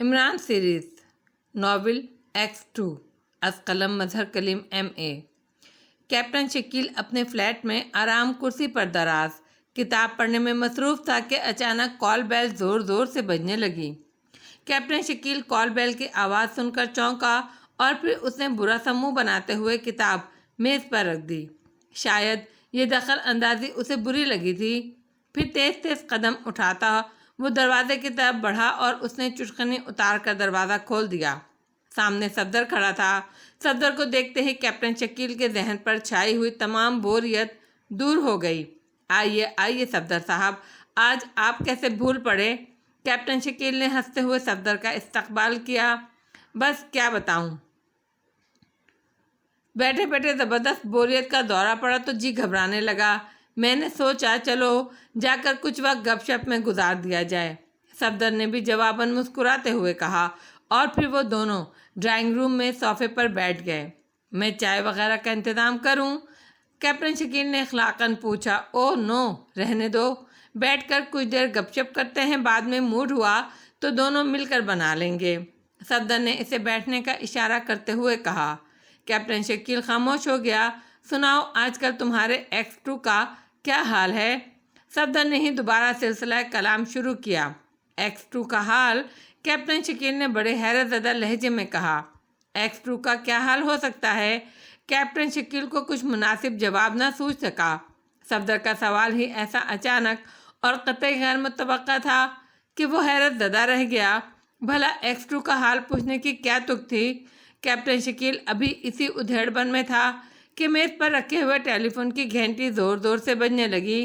Imran series novel X2 از قلم مظہر کلیم MA۔ Captain Shakeel اپنے flat میں آرام کرسی پر دراز کتاب پڑھنے میں مصروف تھا کہ اچانک کال بیل زور زور سے بجنے لگی۔ کیپٹن شکیل کال بیل کی آواز سن کر چونکا اور پھر اس نے برا سا منہ بناتے ہوئے کتاب میز پر رکھ دی۔ شاید یہ دخل اندازی اسے بری لگی تھی۔ پھر تیز تیز قدم اٹھاتا وہ دروازے کی طرف بڑھا اور اس نے چٹکنی اتار کر دروازہ کھول دیا۔ سامنے صفدر کھڑا تھا۔ صفدر کو دیکھتے ہی کیپٹن شکیل کے ذہن پر چھائی ہوئی تمام بوریت دور ہو گئی۔ آئیے آئیے صفدر صاحب، آج آپ کیسے بھول پڑے؟ کیپٹن شکیل نے ہنستے ہوئے صفدر کا استقبال کیا۔ بس کیا بتاؤں، بیٹھے بیٹھے زبردست بوریت کا دورہ پڑا تو جی گھبرانے لگا۔ میں نے سوچا چلو جا کر کچھ وقت گپ شپ میں گزار دیا جائے۔ صفدر نے بھی جواباً مسکراتے ہوئے کہا، اور پھر وہ دونوں ڈرائنگ روم میں صوفے پر بیٹھ گئے۔ میں چائے وغیرہ کا انتظام کروں؟ کیپٹن شکیل نے اخلاقاً پوچھا۔ او نو، رہنے دو، بیٹھ کر کچھ دیر گپ شپ کرتے ہیں، بعد میں موڈ ہوا تو دونوں مل کر بنا لیں گے۔ صفدر نے اسے بیٹھنے کا اشارہ کرتے ہوئے کہا۔ کیپٹن شکیل خاموش ہو گیا۔ سناؤ آج کل تمہارے X2 کا کیا حال ہے؟ صفدر نے ہی دوبارہ سلسلہ کلام شروع کیا۔ X2 کا حال؟ کیپٹن شکیل نے بڑے حیرت زدہ لہجے میں کہا۔ X2 کا کیا حال ہو سکتا ہے؟ کیپٹن شکیل کو کچھ مناسب جواب نہ سوچ سکا۔ صفدر کا سوال ہی ایسا اچانک اور قطعی غیر متوقع تھا کہ وہ حیرت زدہ رہ گیا۔ بھلا X2 کا حال پوچھنے کی کیا تک تھی؟ کیپٹن شکیل ابھی اسی ادھیڑ بن میں تھا کہ میز پر رکھے ہوئے ٹیلی فون کی گھنٹی زور زور سے بجنے لگی۔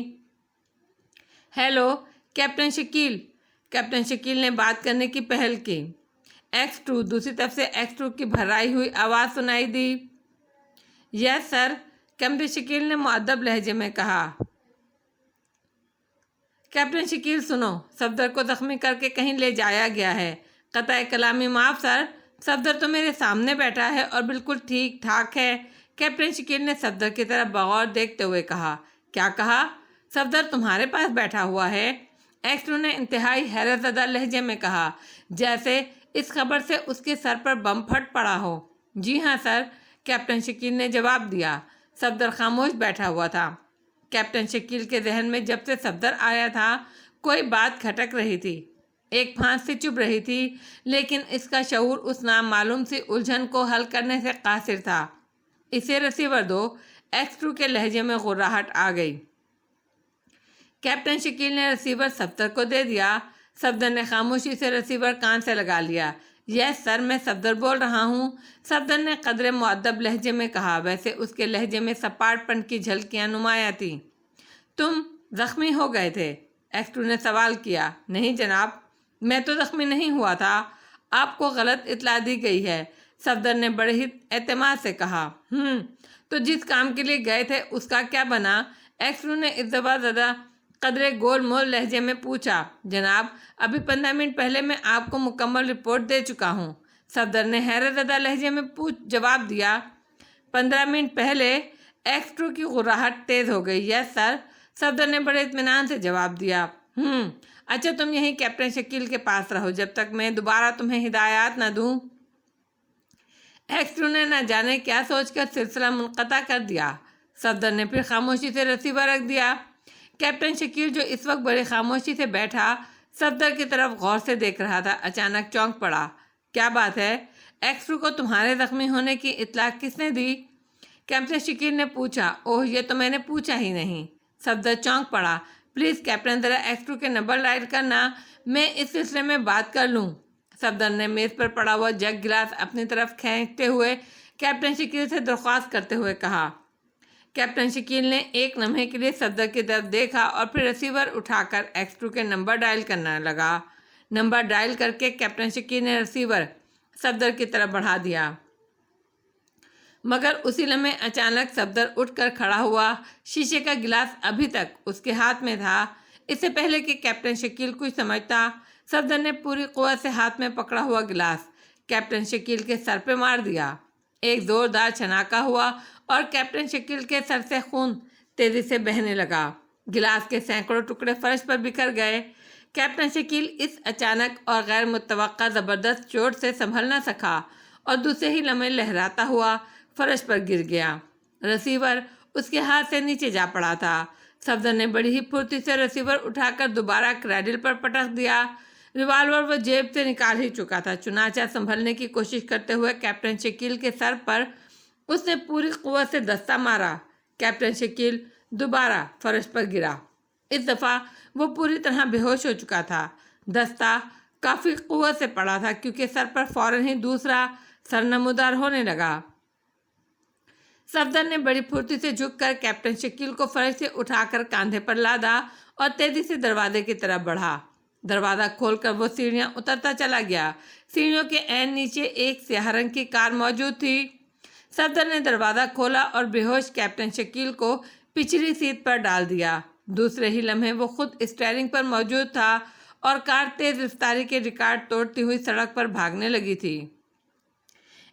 Hello captain Shakeel, captain Shakeel نے بات کرنے کی پہل کی۔ X2، دوسری طرف سے X2 کی بھرائی ہوئی آواز سنائی دی۔ یس سر، کیپٹن شکیل نے مؤدب لہجے میں کہا۔ کیپٹن شکیل سنو، صفدر کو زخمی کر کے کہیں لے جایا گیا ہے۔ قطع کلامی معاف سر، صفدر تو میرے سامنے بیٹھا ہے اور بالکل ٹھیک ٹھاک ہے۔ کیپٹن شکیل نے صفدر کی طرف بغور دیکھتے ہوئے کہا۔ کیا کہا؟ صفدر تمہارے پاس بیٹھا ہوا ہے؟ X2 نے انتہائی حیرت زدہ لہجے میں کہا، جیسے اس خبر سے اس کے سر پر بم پھٹ پڑا ہو۔ جی ہاں سر، کیپٹن شکیل نے جواب دیا۔ صفدر خاموش بیٹھا ہوا تھا۔ کیپٹن شکیل کے ذہن میں جب سے صفدر آیا تھا کوئی بات کھٹک رہی تھی، ایک پھانس سے چبھ رہی تھی، لیکن اس کا شعور اس نامعلوم سی الجھن کو حل کرنے سے قاصر تھا۔ اسے ریسیور دو، X2 کے لہجے میں غراہٹ آ گئی۔ کیپٹن شکیل نے ریسیور صفدر کو دے دیا۔ صفدر نے خاموشی سے ریسیور کان سے لگا لیا۔ یس سر، میں صفدر بول رہا ہوں، صفدر نے قدرے مؤدب لہجے میں کہا، ویسے اس کے لہجے میں سپاٹ پن کی جھلکیاں نمایاں تھیں۔ تم زخمی ہو گئے تھے؟ X2 نے سوال کیا۔ نہیں جناب، میں تو زخمی نہیں ہوا تھا، آپ کو غلط اطلاع دی گئی ہے، صفدر نے بڑے ہی اعتماد سے کہا۔ تو جس کام کے لیے گئے تھے اس کا کیا بنا؟ X2 نے اضطراب زدہ قدرے گول مول لہجے میں پوچھا۔ جناب، ابھی 15 منٹ پہلے میں آپ کو مکمل رپورٹ دے چکا ہوں، صفدر نے حیرت زدہ لہجے میں جواب دیا۔ 15 منٹ پہلے؟ X2 کی غراہٹ تیز ہو گئی۔ یس سر، صفدر نے بڑے اطمینان سے جواب دیا۔ اچھا، تم یہیں کیپٹن شکیل کے پاس رہو جب تک میں دوبارہ تمہیں ہدایات نہ دوں۔ X2 نے نہ جانے کیا سوچ کر سلسلہ منقطع کر دیا۔ صفدر نے پھر خاموشی سے ریسیور رکھ دیا۔ کیپٹن شکیل جو اس وقت بڑی خاموشی سے بیٹھا صفدر کی طرف غور سے دیکھ رہا تھا، اچانک چونک پڑا۔ کیا بات ہے؟ X2 کو تمہارے زخمی ہونے کی اطلاع کس نے دی؟ کیپٹن شکیل نے پوچھا۔ اوہ، یہ تو میں نے پوچھا ہی نہیں۔ صفدر چونک پڑا۔ پلیز کیپٹن، ذرا X2 کے نمبر ڈائل کرنا، میں اس سلسلے میں بات کر لوں۔ صفدر نے میز پر پڑا ہوا جگ گلاس اپنی طرف کھینچتے ہوئے کیپٹن شکیل سے درخواست کرتے ہوئے کہا۔ کیپٹن شکیل نے ایک لمحے کے لیے صفدر کی طرف دیکھا اور پھر ریسیور اٹھا کر X2 کے نمبر ڈائل کرنے لگا۔ نمبر ڈائل کر کے کیپٹن شکیل نے ریسیور صفدر کی طرف بڑھا دیا، مگر اسی لمحے اچانک صفدر اٹھ کر کھڑا ہوا۔ شیشے کا گلاس ابھی تک اس کے ہاتھ میں تھا۔ اس سے پہلے کہ کیپٹن شکیل کچھ سمجھتا، صفدر نے پوری قوت سے ہاتھ میں پکڑا ہوا گلاس کیپٹن شکیل کے سر پہ مار دیا۔ ایک زوردار چھناکا ہوا اور کیپٹن شکیل کے سر سے خون تیزی سے بہنے لگا۔ گلاس کے سینکڑوں ٹکڑے فرش پر بکھر گئے۔ کیپٹن شکیل اس اچانک اور غیر متوقع زبردست چوٹ سے سنبھل نہ سکا اور دوسرے ہی لمحے لہراتا ہوا فرش پر گر گیا۔ ریسیور اس کے ہاتھ سے نیچے جا پڑا تھا۔ صفدر نے بڑی ہی پھرتی سے ریسیور اٹھا کر دوبارہ کریڈل پر پٹک دیا۔ ریوالور وہ جیب سے نکال ہی چکا تھا، چنانچہ سنبھلنے کی کوشش کرتے ہوئے کیپٹن شکیل کے سر پر اس نے پوری قوت سے دستہ مارا۔ کیپٹن شکیل دوبارہ فرش پر گرا۔ اس دفعہ وہ پوری طرح بے ہوش ہو چکا تھا۔ دستہ کافی قوت سے پڑا تھا کیونکہ سر پر فوراً ہی دوسرا سر نمودار ہونے لگا۔ صفدر نے بڑی پھرتی سے جھک کر کیپٹن شکیل کو فرش سے اٹھا کر کاندھے پر لادا اور تیزی سے دروازے کی طرف بڑھا۔ دروازہ کھول کر وہ سیڑھیاں اترتا چلا گیا۔ سیڑھیوں کے عین نیچے ایک سیاہ رنگ کی کار موجود تھی۔ صفدر نے دروازہ کھولا اور بے ہوش کیپٹن شکیل کو پچھلی سیٹ پر ڈال دیا۔ دوسرے ہی لمحے وہ خود اسٹیئرنگ پر موجود تھا اور کار تیز رفتاری کے ریکارڈ توڑتی ہوئی سڑک پر بھاگنے لگی تھی۔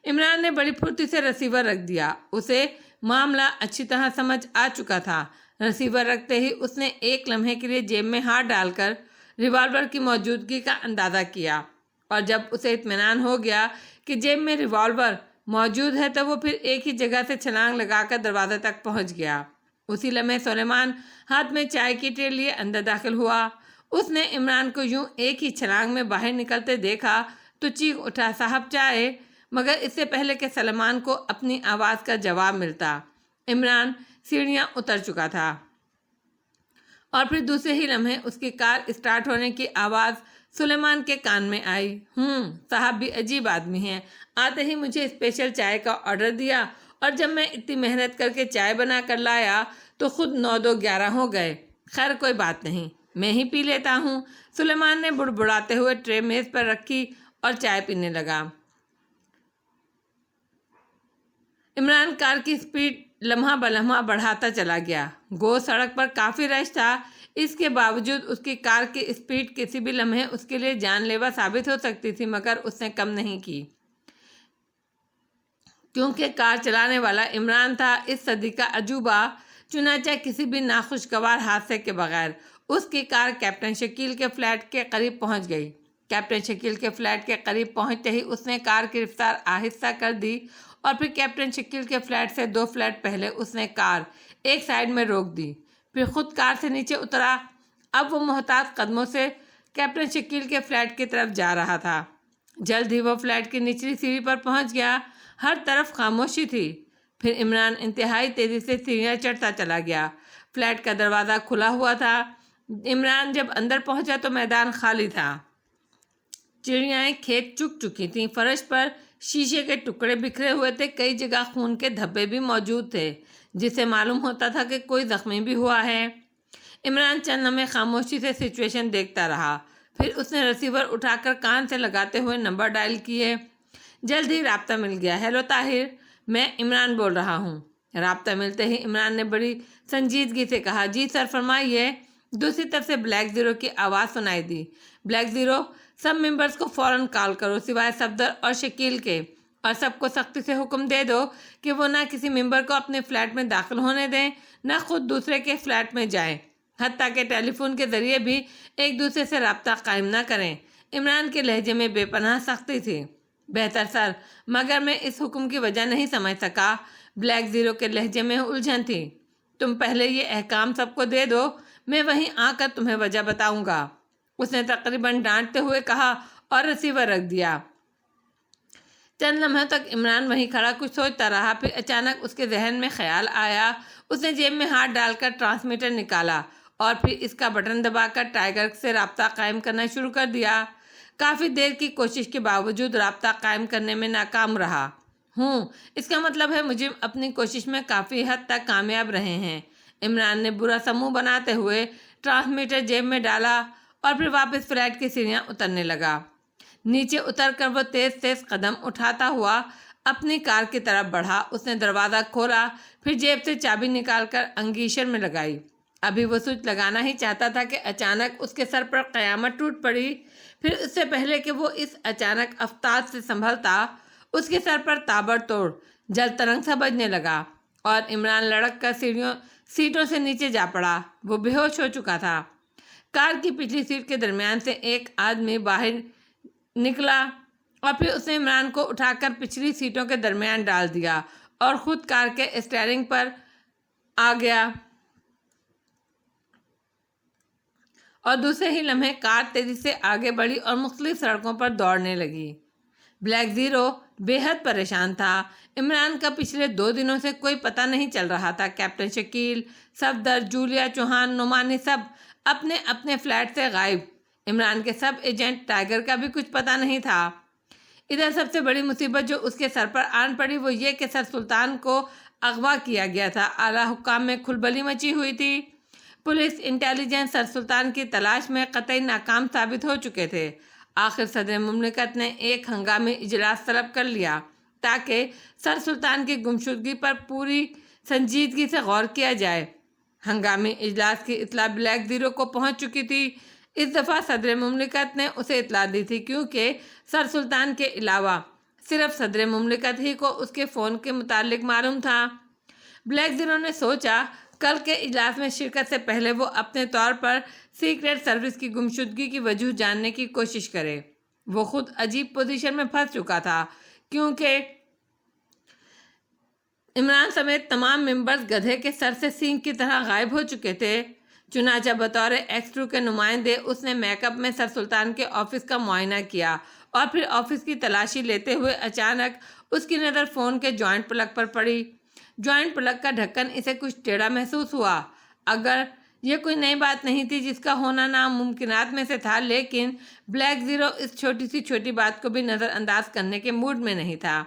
عمران نے بڑی پھرتی سے ریسیور رکھ دیا۔ اسے معاملہ اچھی طرح سمجھ آ چکا تھا۔ ریسیور رکھتے ہی اس نے ایک لمحے کے لیے جیب میں ہاتھ ڈال کر ریوالور کی موجودگی کا اندازہ کیا، اور جب اسے اطمینان ہو گیا کہ جیب میں ریوالور موجود ہے تو وہ پھر ایک ہی جگہ سے چھلانگ لگا کر دروازے تک پہنچ گیا۔ اسی لمحے سلیمان ہاتھ میں چائے کی ٹرے لیے اندر داخل ہوا۔ اس نے عمران کو یوں ایک ہی چھلانگ میں باہر نکلتے دیکھا تو چیخ اٹھا، صاحب چائے! مگر اس سے پہلے کہ سلیمان کو اپنی آواز کا جواب ملتا، عمران سیڑھیاں اتر چکا تھا، اور پھر دوسرے ہی لمحے اس کی کار اسٹارٹ ہونے کی آواز سلیمان کے کان میں آئی۔ صاحب بھی عجیب آدمی ہیں، آتے ہی مجھے اسپیشل چائے کا آرڈر دیا، اور جب میں اتنی محنت کر کے چائے بنا کر لایا تو خود 9-2-11 ہو گئے۔ خیر کوئی بات نہیں، میں ہی پی لیتا ہوں۔ سلیمان نے بڑبڑاتے ہوئے ٹرے میز پر رکھی اور چائے پینے لگا۔ عمران کار کی سپیڈ لمحہ بلمحہ بڑھاتا چلا گیا۔ گو سڑک پر کافی رش تھا، اس کے باوجود اس کی کار کی سپیڈ کسی بھی لمحے اس کے لیے جان لیوا ثابت ہو سکتی تھی، مگر اس نے کم نہیں کی، کیونکہ کار چلانے والا عمران تھا، اس صدی کا عجوبہ۔ چنانچہ کسی بھی ناخوشگوار حادثے کے بغیر اس کی کار کیپٹن شکیل کے فلیٹ کے قریب پہنچ گئی۔ کیپٹن شکیل کے فلیٹ کے قریب پہنچتے ہی اس نے کار کی رفتار آہستہ کر دی، اور پھر کیپٹن شکیل کے فلیٹ سے 2 فلیٹ پہلے اس نے کار ایک سائیڈ میں روک دی، پھر خود کار سے نیچے اترا۔ اب وہ محتاط قدموں سے کیپٹن شکیل کے فلیٹ کی طرف جا رہا تھا۔ جلد ہی وہ فلیٹ کی نچلی سیڑھی پر پہنچ گیا۔ ہر طرف خاموشی تھی۔ پھر عمران انتہائی تیزی سے سیڑھیاں چڑھتا چلا گیا۔ فلیٹ کا دروازہ کھلا ہوا تھا۔ عمران جب اندر پہنچا تو میدان خالی تھا۔ چڑیائیں کھیت چگ چکی تھیں۔ فرش پر شیشے کے ٹکڑے بکھرے ہوئے تھے، کئی جگہ خون کے دھبے بھی موجود تھے، جس سے معلوم ہوتا تھا کہ کوئی زخمی بھی ہوا ہے۔ عمران چند لمحے خاموشی سے سچویشن دیکھتا رہا، پھر اس نے ریسیور اٹھا کر کان سے لگاتے ہوئے نمبر ڈائل کیے۔ جلد ہی رابطہ مل گیا۔ ہیلو طاہر، میں عمران بول رہا ہوں۔ رابطہ ملتے ہی عمران نے بڑی سنجیدگی سے کہا، جی سر فرمائیے۔ دوسری طرف سے بلیک زیرو کی آواز سنائی دی، بلیک زیرو، سب ممبرز کو فوراً کال کرو سوائے صفدر اور شکیل کے، اور سب کو سختی سے حکم دے دو کہ وہ نہ کسی ممبر کو اپنے فلیٹ میں داخل ہونے دیں، نہ خود دوسرے کے فلیٹ میں جائیں، حتیٰ کہ ٹیلی فون کے ذریعے بھی ایک دوسرے سے رابطہ قائم نہ کریں۔ عمران کے لہجے میں بے پناہ سختی تھی۔ بہتر سر، مگر میں اس حکم کی وجہ نہیں سمجھ سکا۔ بلیک زیرو کے لہجے میں الجھن تھی۔ تم پہلے یہ احکام سب کو دے دو، میں وہیں آ کر تمہیں وجہ بتاؤں گا، اس نے تقریباً ڈانٹتے ہوئے کہا، اور ریسیور رکھ دیا۔ چند لمحے تک عمران وہیں کھڑا کچھ سوچتا رہا، پھر اچانک اس کے ذہن میں خیال آیا۔ اس نے جیب میں ہاتھ ڈال کر ٹرانسمیٹر نکالا اور پھر اس کا بٹن دبا کر ٹائیگر سے رابطہ قائم کرنا شروع کر دیا۔ کافی دیر کی کوشش کے باوجود رابطہ قائم کرنے میں ناکام رہا۔ اس کا مطلب ہے مجرم اپنی کوشش میں کافی حد تک کامیاب رہے ہیں۔ عمران نے برا سا منہ بناتے ہوئے ٹرانسمیٹر جیب میں ڈالا اور پھر واپس فلیٹ کی سیڑھیاں اترنے لگا۔ نیچے اتر کر وہ تیز تیز قدم اٹھاتا ہوا اپنی کار کی طرف بڑھا۔ اس نے دروازہ کھولا، پھر جیب سے چابی نکال کر انگیشن میں لگائی۔ ابھی وہ سوئچ لگانا ہی چاہتا تھا کہ اچانک اس کے سر پر قیامت ٹوٹ پڑی۔ پھر اس سے پہلے کہ وہ اس اچانک افتاد سے سنبھلتا، اس کے سر پر تابڑ توڑ جل ترنگ سا بجنے لگا اور عمران لڑک کر سیٹوں سے نیچے جا پڑا۔ وہ بے ہوش ہو چکا تھا۔ کار کی پچھلی سیٹ کے درمیان سے ایک آدمی باہر نکلا اور پھر اس نے عمران کو اٹھا کر پچھلی سیٹوں کے درمیان ڈال دیا اور خود کار کے اسٹیئرنگ پر آ گیا، اور دوسرے ہی لمحے کار تیزی سے آگے بڑھی اور مختلف سڑکوں پر دوڑنے لگی۔ بلیک زیرو بے حد پریشان تھا۔ عمران کا پچھلے 2 دنوں سے کوئی پتہ نہیں چل رہا تھا۔ کیپٹن شکیل، صفدر، جولیا چوہان، نعمانی سب اپنے اپنے فلیٹ سے غائب۔ عمران کے سب ایجنٹ ٹائیگر کا بھی کچھ پتہ نہیں تھا۔ ادھر سب سے بڑی مصیبت جو اس کے سر پر آن پڑی وہ یہ کہ سر سلطان کو اغوا کیا گیا تھا۔ اعلیٰ حکام میں کھلبلی مچی ہوئی تھی۔ پولیس انٹیلیجنس سر سلطان کی تلاش میں قطعی ناکام ثابت ہو چکے تھے۔ آخر صدر مملکت نے ایک ہنگامی اجلاس طلب کر لیا تاکہ سر سلطان کی گمشدگی پر پوری سنجیدگی سے غور کیا جائے۔ ہنگامی اجلاس کی اطلاع بلیک زیرو کو پہنچ چکی تھی۔ اس دفعہ صدر مملکت نے اسے اطلاع دی تھی کیونکہ سر سلطان کے علاوہ صرف صدر مملکت ہی کو اس کے فون کے متعلق معلوم تھا۔ بلیک زیرو نے سوچا کل کے اجلاس میں شرکت سے پہلے وہ اپنے طور پر سیکریٹ سروس کی گمشدگی کی وجہ جاننے کی کوشش کرے۔ وہ خود عجیب پوزیشن میں پھنس چکا تھا کیونکہ عمران سمیت تمام ممبرز گدھے کے سر سے سینگ کی طرح غائب ہو چکے تھے۔ چنانچہ بطور ایکس-2 کے نمائندے اس نے میک اپ میں سر سلطان کے آفس کا معائنہ کیا اور پھر آفس کی تلاشی لیتے ہوئے اچانک اس کی نظر فون کے جوائنٹ پلگ پر پڑی۔ جوائنٹ پلگ کا ڈھکن اسے کچھ ٹیڑھا محسوس ہوا۔ اگر یہ کوئی نئی بات نہیں تھی جس کا ہونا ناممکنات میں سے تھا، لیکن بلیک زیرو اس چھوٹی بات کو بھی نظر انداز کرنے کے موڈ میں نہیں تھا۔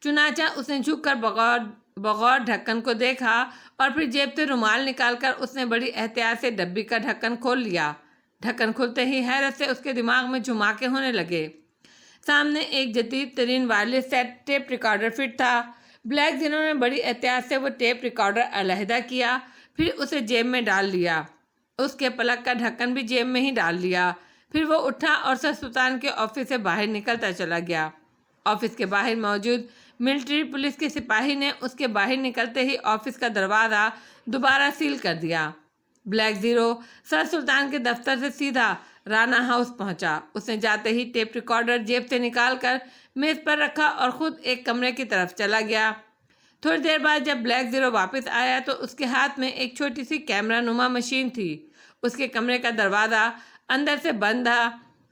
چنانچہ اس نے جھک کر بغور ڈھکن کو دیکھا اور پھر جیب سے رومال نکال کر اس نے بڑی احتیاط سے ڈبی کا ڈھکن کھول لیا۔ ڈھکن کھلتے ہی حیرت سے اس کے دماغ میں جھماکے ہونے لگے۔ سامنے ایک جدید ترین wireless set tape recorder fit تھا۔ بلیک زیرو نے بڑی احتیاط سے وہ ٹیپ ریکارڈر علیحدہ کیا، پھر اسے جیب میں ڈال لیا۔ اس کے پلک کا ڈھکن بھی جیب میں ہی ڈال لیا۔ پھر وہ اٹھا اور سر سلطان کے آفس سے باہر نکلتا چلا گیا۔ آفس کے باہر موجود ملٹری پولیس کے سپاہی نے اس کے باہر نکلتے ہی آفس کا دروازہ دوبارہ سیل کر دیا۔ بلیک زیرو سر سلطان کے دفتر سے سیدھا رانا ہاؤس پہنچا۔ اس نے جاتے ہی ٹیپ ریکارڈر جیب سے نکال کر میز پر رکھا اور خود ایک کمرے کی طرف چلا گیا۔ تھوڑی دیر بعد جب بلیک زیرو واپس آیا تو اس کے ہاتھ میں ایک چھوٹی سی کیمرہ نما مشین تھی۔ اس کے کمرے کا دروازہ اندر سے بند تھا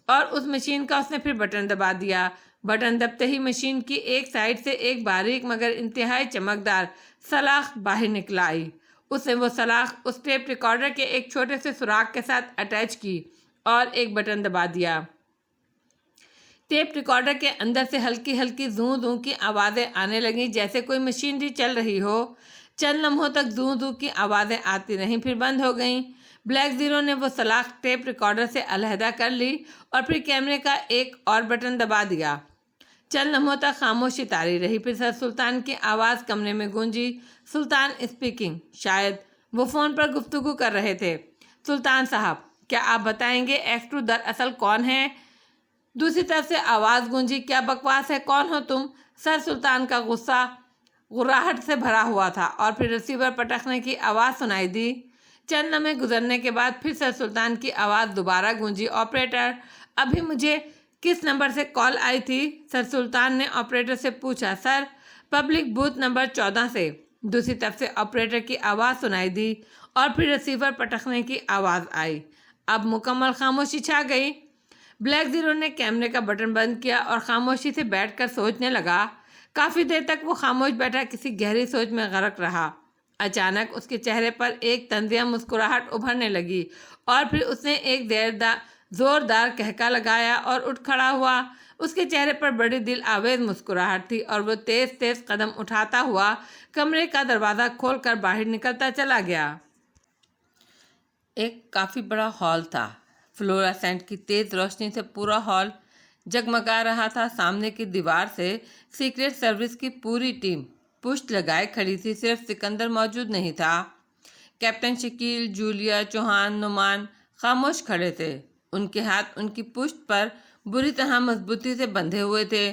اور اس مشین کا اس نے پھر بٹن دبا دیا۔ بٹن دبتے ہی مشین کی ایک سائڈ سے ایک باریک مگر انتہائی چمکدار سلاخ باہر نکل آئی۔ اس نے وہ سلاخ اس ٹیپ ریکارڈر کے ایک چھوٹے سے سوراخ کے ساتھ اٹیچ کی اور ایک بٹن دبا دیا۔ ٹیپ ریکارڈر کے اندر سے ہلکی ہلکی زوں زوں کی آوازیں آنے لگیں جیسے کوئی مشینری چل رہی ہو۔ چند لمحوں تک زوں زوں کی آوازیں آتی رہیں، پھر بند ہو گئیں۔ بلیک زیرو نے وہ سلاخ ٹیپ ریکارڈر سے علیحدہ کر لی اور پھر کیمرے کا ایک اور بٹن دبا دیا۔ چند لمحوں تک خاموشی طاری رہی، پھر سر سلطان کی آواز کمرے میں گونجی۔ سلطان اسپیکنگ۔ شاید وہ فون پر گفتگو کر رہے تھے۔ سلطان صاحب، کیا آپ بتائیں گے ایکس-2 دراصل کون ہے؟ دوسری طرف سے آواز گونجی، کیا بکواس ہے، کون ہو تم؟ سر سلطان کا غصہ غراہٹ سے بھرا ہوا تھا اور پھر ریسیور پٹکنے کی آواز سنائی دی۔ چند لمحے گزرنے کے بعد پھر سر سلطان کی آواز دوبارہ گونجی، آپریٹر، ابھی مجھے کس نمبر سے کال آئی تھی؟ سر سلطان نے آپریٹر سے پوچھا۔ سر، پبلک بوتھ نمبر 14 سے۔ دوسری طرف سے آپریٹر کی آواز سنائی دی اور پھر ریسیور پٹکنے کی آواز آئی۔ اب مکمل خاموشی چھا گئی۔ بلیک زیرو نے کیمرے کا بٹن بند کیا اور خاموشی سے بیٹھ کر سوچنے لگا۔ کافی دیر تک وہ خاموش بیٹھا کسی گہری سوچ میں غرق رہا۔ اچانک اس کے چہرے پر ایک طنزیہ مسکراہٹ ابھرنے لگی اور پھر اس نے ایک زوردار کہکا لگایا اور اٹھ کھڑا ہوا۔ اس کے چہرے پر بڑی دل آویز مسکراہٹ تھی اور وہ تیز تیز قدم اٹھاتا ہوا کمرے کا دروازہ کھول کر باہر نکلتا چلا گیا۔ ایک کافی بڑا ہال تھا۔ فلورسنٹ کی تیز روشنی سے پورا ہال جگمگا رہا تھا۔ سامنے کی دیوار سے سیکریٹ سروس کی پوری ٹیم پشت لگائے کھڑی تھی، صرف سکندر موجود نہیں تھا۔ کیپٹن شکیل، جولیا چوہان، نعمان خاموش کھڑے تھے۔ ان کے ہاتھ ان کی پشت پر بری طرح مضبوطی سے بندھے ہوئے تھے۔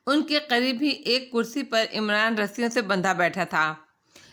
ان کے قریب ہی ایک کرسی پر عمران رسیوں سے بندھا بیٹھا تھا۔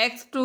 X2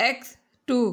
X2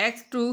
X2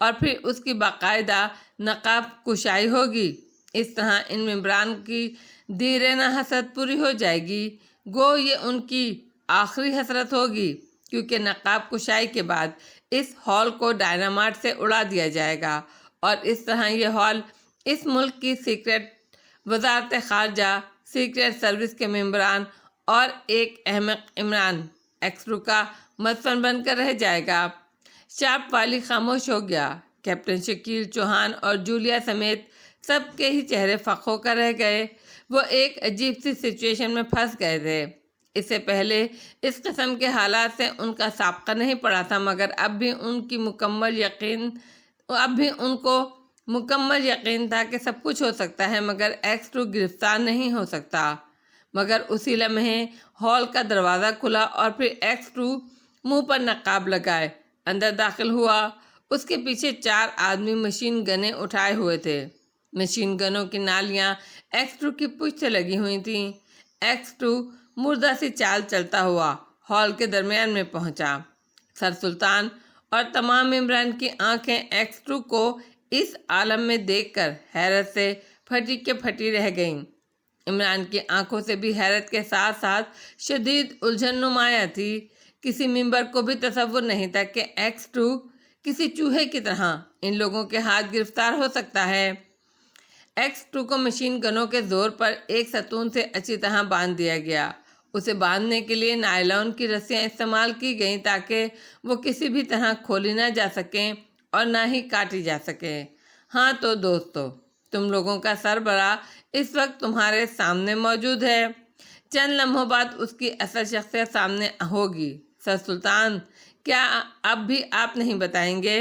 اور پھر اس کی باقاعدہ نقاب کشائی ہوگی۔ اس طرح ان ممبران کی دیرینہ حسرت پوری ہو جائے گی، گو یہ ان کی آخری حسرت ہوگی، کیونکہ نقاب کشائی کے بعد اس ہال کو ڈائنامائٹ سے اڑا دیا جائے گا، اور اس طرح یہ ہال اس ملک کی سیکرٹ وزارت خارجہ، سیکرٹ سروس کے ممبران اور ایک احمق عمران ایکسٹرو کا مدفن بن کر رہ جائے گا۔ شارپ والی خاموش ہو گیا۔ کیپٹن شکیل، چوہان اور جولیا سمیت سب کے ہی چہرے فق ہو کر رہ گئے۔ وہ ایک عجیب سی سچویشن میں پھنس گئے تھے۔ اس سے پہلے اس قسم کے حالات سے ان کا سابقہ نہیں پڑا تھا، مگر اب بھی ان کو مکمل یقین تھا کہ سب کچھ ہو سکتا ہے، مگر ایکس2 گرفتار نہیں ہو سکتا۔ مگر اسی لمحے ہال کا دروازہ کھلا اور پھر ایکس2 منہ پر نقاب لگائے اندر داخل ہوا۔ اس کے پیچھے 4 آدمی مشین گنیں اٹھائے ہوئے تھے۔ مشین گنوں کی نالیاں ایکس2 کی پشت سے لگی ہوئی تھیں۔ ایکس2 مردہ سی چال چلتا ہوا ہال کے درمیان میں پہنچا۔ سر سلطان اور تمام ممبران کی آنکھیں ایکس2 کو اس عالم میں دیکھ کر حیرت سے پھٹی کے پھٹی رہ گئیں۔ عمران کی آنکھوں سے بھی حیرت کے ساتھ ساتھ شدید الجھن نمایاں تھی۔ کسی ممبر کو بھی تصور نہیں تھا کہ ایکس2 کسی چوہے کی طرح ان لوگوں کے ہاتھ گرفتار ہو سکتا ہے۔ ایکس2 کو مشین گنوں کے زور پر ایک ستون سے اچھی طرح باندھ دیا گیا۔ اسے باندھنے کے لیے نائلون کی رسیاں استعمال کی گئیں تاکہ وہ کسی بھی طرح کھولی نہ جا سکیں اور نہ ہی کاٹی جا سکیں۔ ہاں تو دوستو، تم لوگوں کا سربراہ اس وقت تمہارے سامنے موجود ہے۔ چند لمحوں بعد اس کی اصل شخصیت سامنے ہوگی۔ سر سلطان، کیا اب بھی آپ نہیں بتائیں گے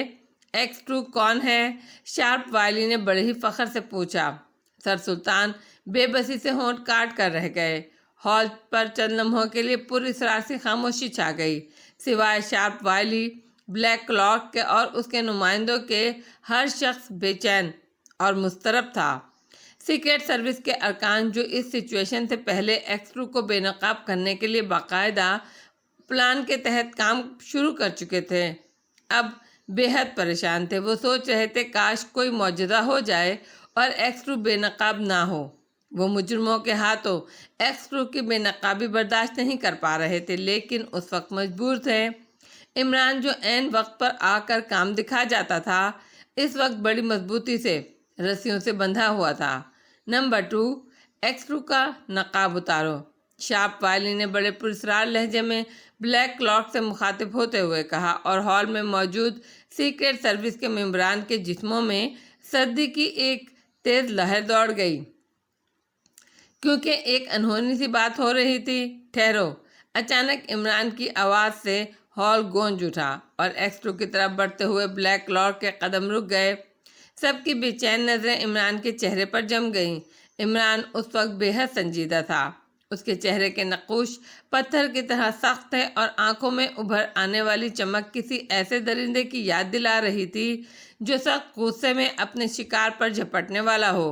ایکس2 کون ہے؟ شارپ وائلی نے بڑے ہی فخر سے پوچھا۔ سر سلطان بے بسی سے ہونٹ کاٹ کر رہ گئے۔ ہال پر چند لمحوں کے لیے پوری سرار سی خاموشی چھا گئی۔ سوائے شارپ وائلی، بلیک کلاک کے اور اس کے نمائندوں کے، ہر شخص بے چین اور مضطرب تھا۔ سیکرٹ سروس کے ارکان جو اس سچویشن سے پہلے ایکس2 کو بے نقاب کرنے کے لیے باقاعدہ پلان کے تحت کام شروع کر چکے تھے، اب بے حد پریشان تھے۔ وہ سوچ رہے تھے کاش کوئی معجزہ ہو جائے اور ایکس2 بے نقاب نہ ہو۔ وہ مجرموں کے ہاتھوں ایکس2 کی بے نقابی برداشت نہیں کر پا رہے تھے، لیکن اس وقت مجبور تھے۔ عمران جو عین وقت پر آ کر کام دکھا جاتا تھا، اس وقت بڑی مضبوطی سے رسیوں سے بندھا ہوا تھا۔ نمبر 2، ایکس2 کا نقاب اتارو، شارپ وائلی نے بڑے پراسرار لہجے میں بلیک کلاک سے مخاطب ہوتے ہوئے کہا، اور ہال میں موجود سیکرٹ سروس کے ممبران کے جسموں میں سردی کی ایک تیز لہر دوڑ گئی، کیونکہ ایک انہونی سی بات ہو رہی تھی۔ ٹھہرو! اچانک عمران کی آواز سے ہال گونج اٹھا اور ایکس2 کی طرف بڑھتے ہوئے بلیک کلاک کے قدم رک گئے۔ سب کی بے چین نظریں عمران کے چہرے پر جم گئیں۔ عمران اس وقت بے حد سنجیدہ تھا۔ اس کے چہرے کے نقوش پتھر کی طرح سخت تھے اور آنکھوں میں ابھر آنے والی چمک کسی ایسے درندے کی یاد دلا رہی تھی جو سخت غصے میں اپنے شکار پر جھپٹنے والا ہو۔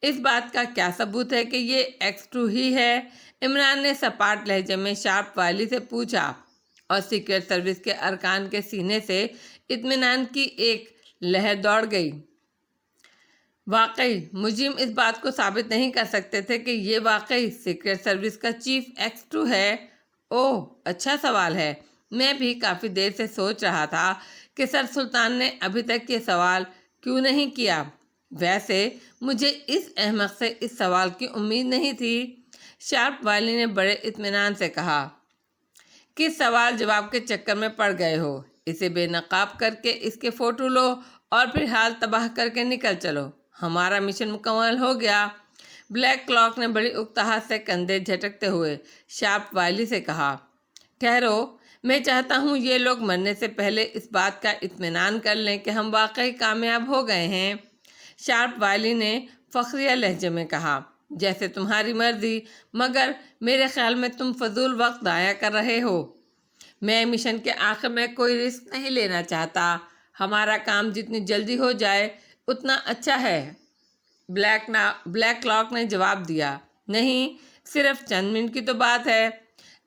اس بات کا کیا ثبوت ہے کہ یہ ایکس2 ہی ہے؟ عمران نے سپاٹ لہجے میں شارپ وائلی سے پوچھا، اور سیکرٹ سروس کے ارکان کے سینے سے اطمینان کی ایک لہر دوڑ گئی۔ واقعی مجرم اس بات کو ثابت نہیں کر سکتے تھے کہ یہ واقعی سیکرٹ سروس کا چیف ایکس2 ہے؟ اوہ، اچھا سوال ہے۔ میں بھی کافی دیر سے سوچ رہا تھا کہ سر سلطان نے ابھی تک یہ سوال کیوں نہیں کیا۔ ویسے مجھے اس احمق سے اس سوال کی امید نہیں تھی۔ شارپ وائلی نے بڑے اطمینان سے کہا، کس سوال جواب کے چکر میں پڑ گئے ہو؟ اسے بے نقاب کر کے اس کے فوٹو لو اور پھر حال تباہ کر کے نکل چلو۔ ہمارا مشن مکمل ہو گیا۔ بلیک کلاک نے بڑی اکتاہٹ سے کندھے جھٹکتے ہوئے شارپ وائلی سے کہا، ٹھہرو، میں چاہتا ہوں یہ لوگ مرنے سے پہلے اس بات کا اطمینان کر لیں کہ ہم واقعی کامیاب ہو گئے ہیں۔ شارپ وائلی نے فخریہ لہجے میں کہا، جیسے تمہاری مرضی، مگر میرے خیال میں تم فضول وقت ضائع کر رہے ہو۔ میں مشن کے آخر میں کوئی رسک نہیں لینا چاہتا۔ ہمارا کام جتنی جلدی ہو جائے اتنا اچھا ہے۔ بلیک کلاک نے جواب دیا، نہیں، صرف چند منٹ کی تو بات ہے۔